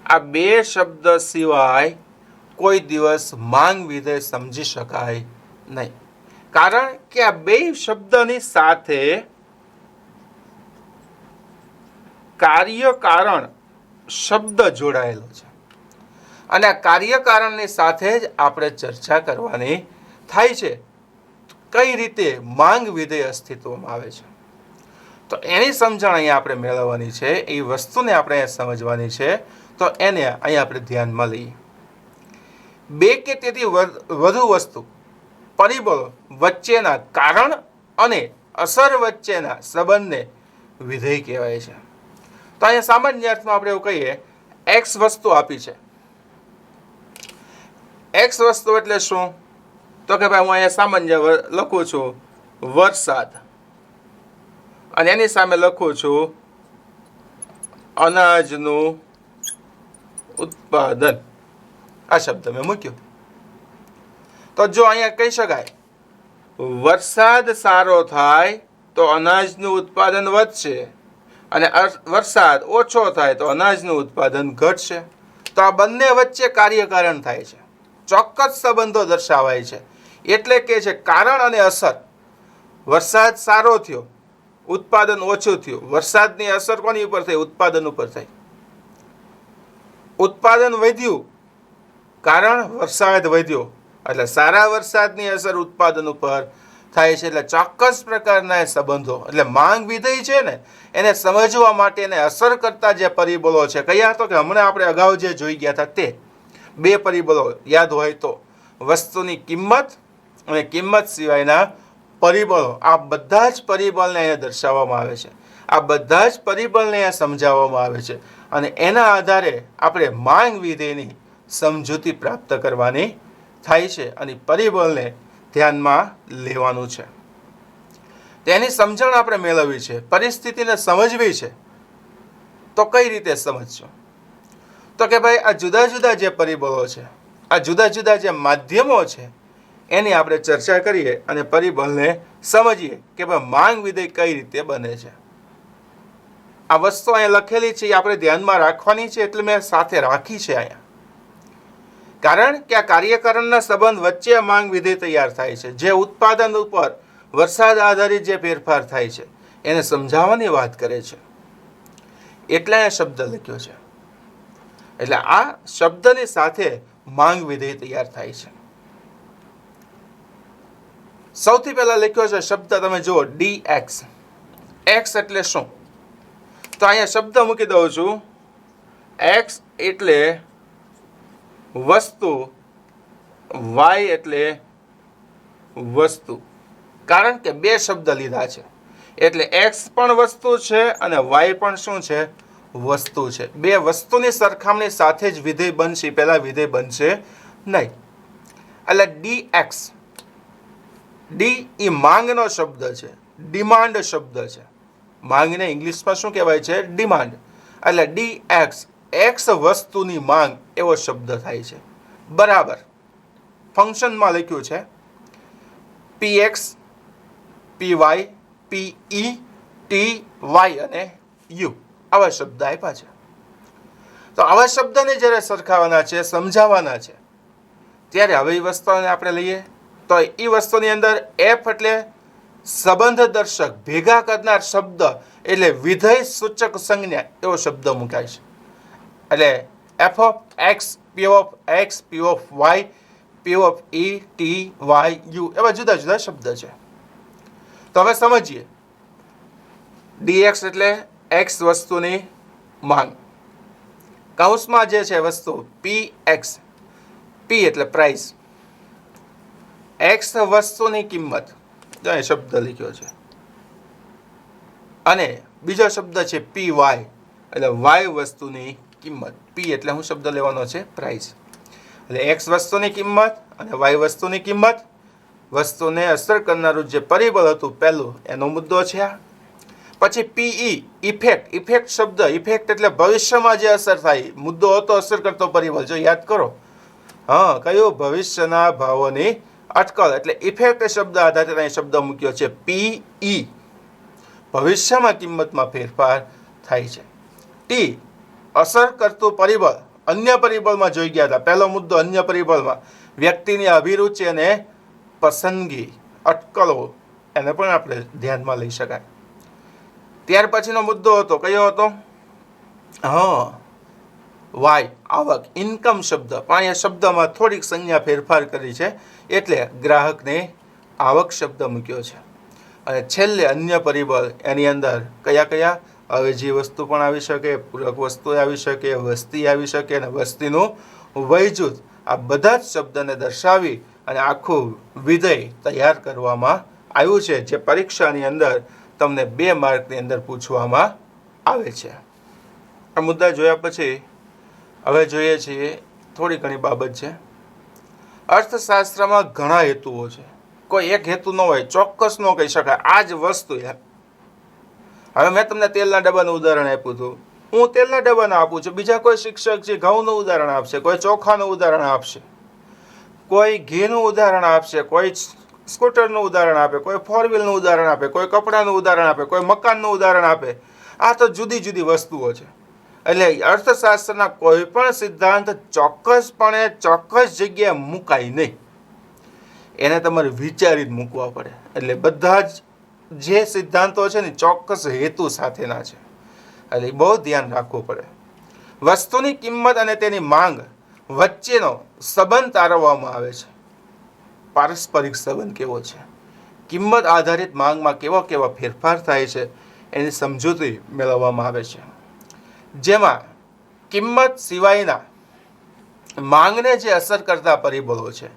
આ બે શબ્દ સિવાય કોઈ દિવસ માંગ વિધેય સમજી શકાય નહીં. કારણ કે આ બે શબ્દની સાથે કાર્યકારણ શબ્દ જોડાયેલો છે. અને આ કાર્યકારણની સાથે જ આપણે ચર્ચા કરવાની થાય છે. કઈ રીતે માંગ વિધેય અસ્તિત્વમાં આવે છે, તો એની સમજણ અહીંયા આપણે મેળવવાની છે. એ વસ્તુને આપણે સમજવાની છે. તો એને અહીંયા આપણે ધ્યાનમાં લઈએ. બે કે તેથી વધુ વસ્તુ પરિબળો વચ્ચેના કારણ અને અસર વચ્ચેના સંબંધને વિધેય કહેવાય છે. તો અહીંયા સામાન્ય અર્થમાં આપણે એવું કહીએ, એક્સ વસ્તુ આપી છે. એક્સ વસ્તુ એટલે શું? તો કે ભાઈ હું અહીંયા સામાન્ય લખું છું વરસાદ, અને એની સામે લખું છું અનાજનું ઉત્પાદન. આ શબ્દ મેં મૂક્યો. તો જો અહીંયા કહી શકાય વરસાદ સારો થાય તો અનાજનું ઉત્પાદન વધશે, અને વરસાદ ઓછો થાય તો અનાજનું ઉત્પાદન ઘટશે. તો આ બંને વચ્ચે કાર્યકારણ થાય છે, ચોક્કસ સંબંધો દર્શાવાય છે. એટલે કે છે કારણ અને અસર. વરસાદ સારો થયો, ઉત્પાદન ઓછું થયું. વરસાદની અસર કોની ઉપર થઈ? ઉત્પાદન ઉપર થઈ. ઉત્પાદન વધ્યું, કારણ વરસાદ વધ્યો, એટલે સારા વરસાદની અસર ઉત્પાદન ઉપર થાય છે. એટલે ચોક્કસ પ્રકારના સંબંધો, એટલે માંગ વિધેય છે ને, એને સમજવા માટે એને અસર કરતા જે પરિબળો છે કયા? તો કે હમણાં આપણે અગાઉ જે જોઈ ગયા હતા તે બે પરિબળો યાદ હોય તો, વસ્તુની કિંમત અને કિંમત સિવાયના પરિબળો. આ બધા જ પરિબળને અહીંયા દર્શાવવામાં આવે છે. આ બધા જ પરિબળને અહીંયા સમજાવવામાં આવે છે અને એના આધારે આપણે માંગ વિધેયની સમજૂતી પ્રાપ્ત કરવાની થાય છે અને પરિબળને ધ્યાનમાં લેવાનું છે. તેની સમજણ આપણે મેળવવી છે, પરિસ્થિતિને સમજવી છે. તો કઈ રીતે સમજશું? તો કે ભાઈ આ જુદા જુદા જે પરિબળો છે, આ જુદા જુદા જે માધ્યમો છે, એની આપણે ચર્ચા કરીએ અને પરિબળને સમજીએ કે ભાઈ માંગ વિધેય કઈ રીતે બને છે. આ વસ્તુ અહીંયા લખેલી છે એ આપણે ધ્યાનમાં રાખવાની છે, એટલે મેં સાથે રાખી છે અહીંયા. કારણ કે આ કાર્યકારણના સંબંધ વચ્ચે માંગ વિધેય તૈયાર થાય છે, જે ઉત્પાદન ઉપર વરસાદ આધારિત જે ફેરફાર થાય છે એને સમજાવવાની વાત કરે છે. એટલે આ શબ્દ લખ્યો છે. એટલે આ શબ્દની સાથે માંગ વિધેય તૈયાર થાય છે. સૌથી પહેલા લખ્યો છે શબ્દ, તમે જુઓ dx. x એટલે શું? તો અહીંયા શબ્દ મૂકી દઉં છું. x એટલે વસ્તુ, y એટલે વસ્તુ. કારણ કે બે શબ્દ લીધા છે એટલે x પણ વસ્તુ છે અને y પણ શું છે? વસ્તુ છે. બે વસ્તુની સરખામણી સાથે જ વિધેય બનશે, પહેલા વિધેય બનશે નહીં. એટલે dx, ડી એ માંગનો શબ્દ છે, ડિમાન્ડ શબ્દ છે. માંગને ઇંગ્લિશમાં શું કહેવાય છે? ડિમાન્ડ. એટલે dx, x વસ્તુની માંગ એવો શબ્દ થાય છે. બરાબર ફંક્શનમાં લખ્યું છે px, py, pe, ty અને u આવા શબ્દ આપ્યા છે. તો આવા શબ્દને જ્યારે સરખાવવાના છે, સમજાવવાના છે, ત્યારે હવે એ વસ્તુને આપણે લઈએ તો એ વસ્તુની અંદર f એટલે સંબંધ દર્શક, ભેગા કરનાર શબ્દ, એટલે વિધેય સૂચક સંજ્ઞા એવો શબ્દ મુકાય છે. એટલે f of x, p of x, p of y, p of e, t, y, u એવા જુદા જુદા શબ્દ છે. તો હવે સમજીએ. dx એટલે x વસ્તુની માંગ, કૌંસમાં જે છે વસ્તુ px, p એટલે પ્રાઇસ, x વસ્તુની કિંમત, જો એ શબ્દ લખ્યો છે, અને બીજો શબ્દ છે py એટલે y વસ્તુની કિંમત. p એટલે હું શબ્દ લેવાનો છે? પ્રાઇસ. એટલે x વસ્તુની કિંમત અને y વસ્તુની કિંમત. વસ્તુને અસર કરનારું જે પરિબળ હતું પહેલું, એનો મુદ્દો છે આ. પછી pe, ઇફેક્ટ. ઇફેક્ટ શબ્દ, ઇફેક્ટ એટલે ભવિષ્યમાં જે અસર થાય, મુદ્દો હતો અસર કરતો પરિબળ. જો યાદ કરો, હા કયું? ભવિષ્યના ભાવોની અટકળ. એટલે ઇફેક્ટ શબ્દ આધારે અહીં શબ્દ મૂક્યો છે pe, ભવિષ્યમાં કિંમતમાં ફેરફાર થાય છે. t, અસર કરતું પરિબળ. અન્ય પરિબળમાં જોઈ ગયા હતા, પહેલો મુદ્દો અન્ય પરિબળમાં વ્યક્તિની અભિરુચિ અને પસંદગી, અટકળો, એને પણ આપણે ધ્યાનમાં લઈ શકાય. ત્યાર પછીનો મુદ્દો હતો કયો હતો? હા વાય, આવક, ઇન્કમ શબ્દ. પણ અહીંયા શબ્દમાં થોડીક સંજ્ઞા ફેરફાર કરી છે એટલે ગ્રાહકને આવક શબ્દ મૂક્યો છે. અને છેલ્લે અન્ય પરિબળ, એની અંદર કયા કયા? અવેજી વસ્તુ પણ આવી શકે, પૂરક વસ્તુ આવી શકે, વસ્તી આવી શકે અને વસ્તીનું વયજૂથ. આ બધા જ શબ્દને દર્શાવી અને આખું વિધેય તૈયાર કરવામાં આવ્યું છે, જે પરીક્ષાની અંદર તમને 2 માર્કની અંદર પૂછવામાં આવે છે. આ મુદ્દા જોયા પછી હવે જોઈએ છીએ થોડી ઘણી બાબત છે. અર્થશાસ્ત્રમાં ઘણા હેતુઓ છે, કોઈ એક હેતુ ન હોય, ચોક્કસ ન કહી શકાય આ જ વસ્તુ. હવે મેં તમને તેલના ડબ્બાનું ઉદાહરણ આપ્યું હતું, હું તેલના ડબ્બાનું આપું છું. બીજા કોઈ શિક્ષક છે ઘઉંનું ઉદાહરણ આપશે, કોઈ ચોખાનું ઉદાહરણ આપશે, કોઈ ઘીનું ઉદાહરણ આપશે, કોઈ સ્કૂટરનું ઉદાહરણ આપે, કોઈ ફોર વ્હીલનું ઉદાહરણ આપે, કોઈ કપડાનું ઉદાહરણ આપે, કોઈ મકાનનું ઉદાહરણ આપે. આ તો જુદી જુદી વસ્તુઓ છે. એટલે અર્થશાસ્ત્રના કોઈ પણ સિદ્ધાંત ચોક્કસપણે ચોક્કસ જગ્યાએ મુકાય નહીં. એને તમારે વિચારી જ મૂકવા પડે. એટલે બધા જ જે સિદ્ધાંતો છે ને ચોક્કસ હેતુ સાથેના છે, એટલે બહુ ધ્યાન રાખવું પડે. વસ્તુની કિંમત અને તેની માંગ વચ્ચેનો સંબંધ તારવવામાં આવે છે. પારસ્પરિક સંબંધ કેવો છે, કિંમત આધારિત માંગમાં કેવા કેવા ફેરફાર થાય છે એની સમજૂતી મેળવવામાં આવે છે. જેમાં કિંમત સિવાયના માંગને જે અસર કરતા પરિબળો છે,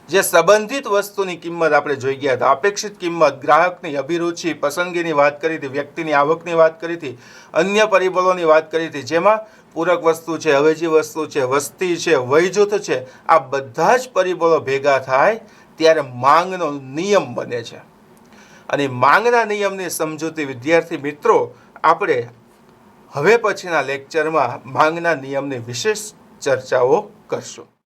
જે સંબંધિત વસ્તુની કિંમત આપણે જોઈ ગયા હતા, અપેક્ષિત કિંમત, ગ્રાહકની અભિરુચિ, પસંદગીની વાત કરી હતી, વ્યક્તિની આવકની વાત કરી હતી, અન્ય પરિબળોની વાત કરી હતી, જેમાં પૂરક વસ્તુ છે, અવેજી વસ્તુ છે, વસ્તી છે, વયજૂથ છે, આ બધા જ પરિબળો ભેગા થાય ત્યારે માંગનો નિયમ બને છે. અને માંગના નિયમની સમજૂતી વિદ્યાર્થી મિત્રો આપણે હવે પછીના લેક્ચરમાં માંગના નિયમની વિશેષ ચર્ચાઓ કરશું.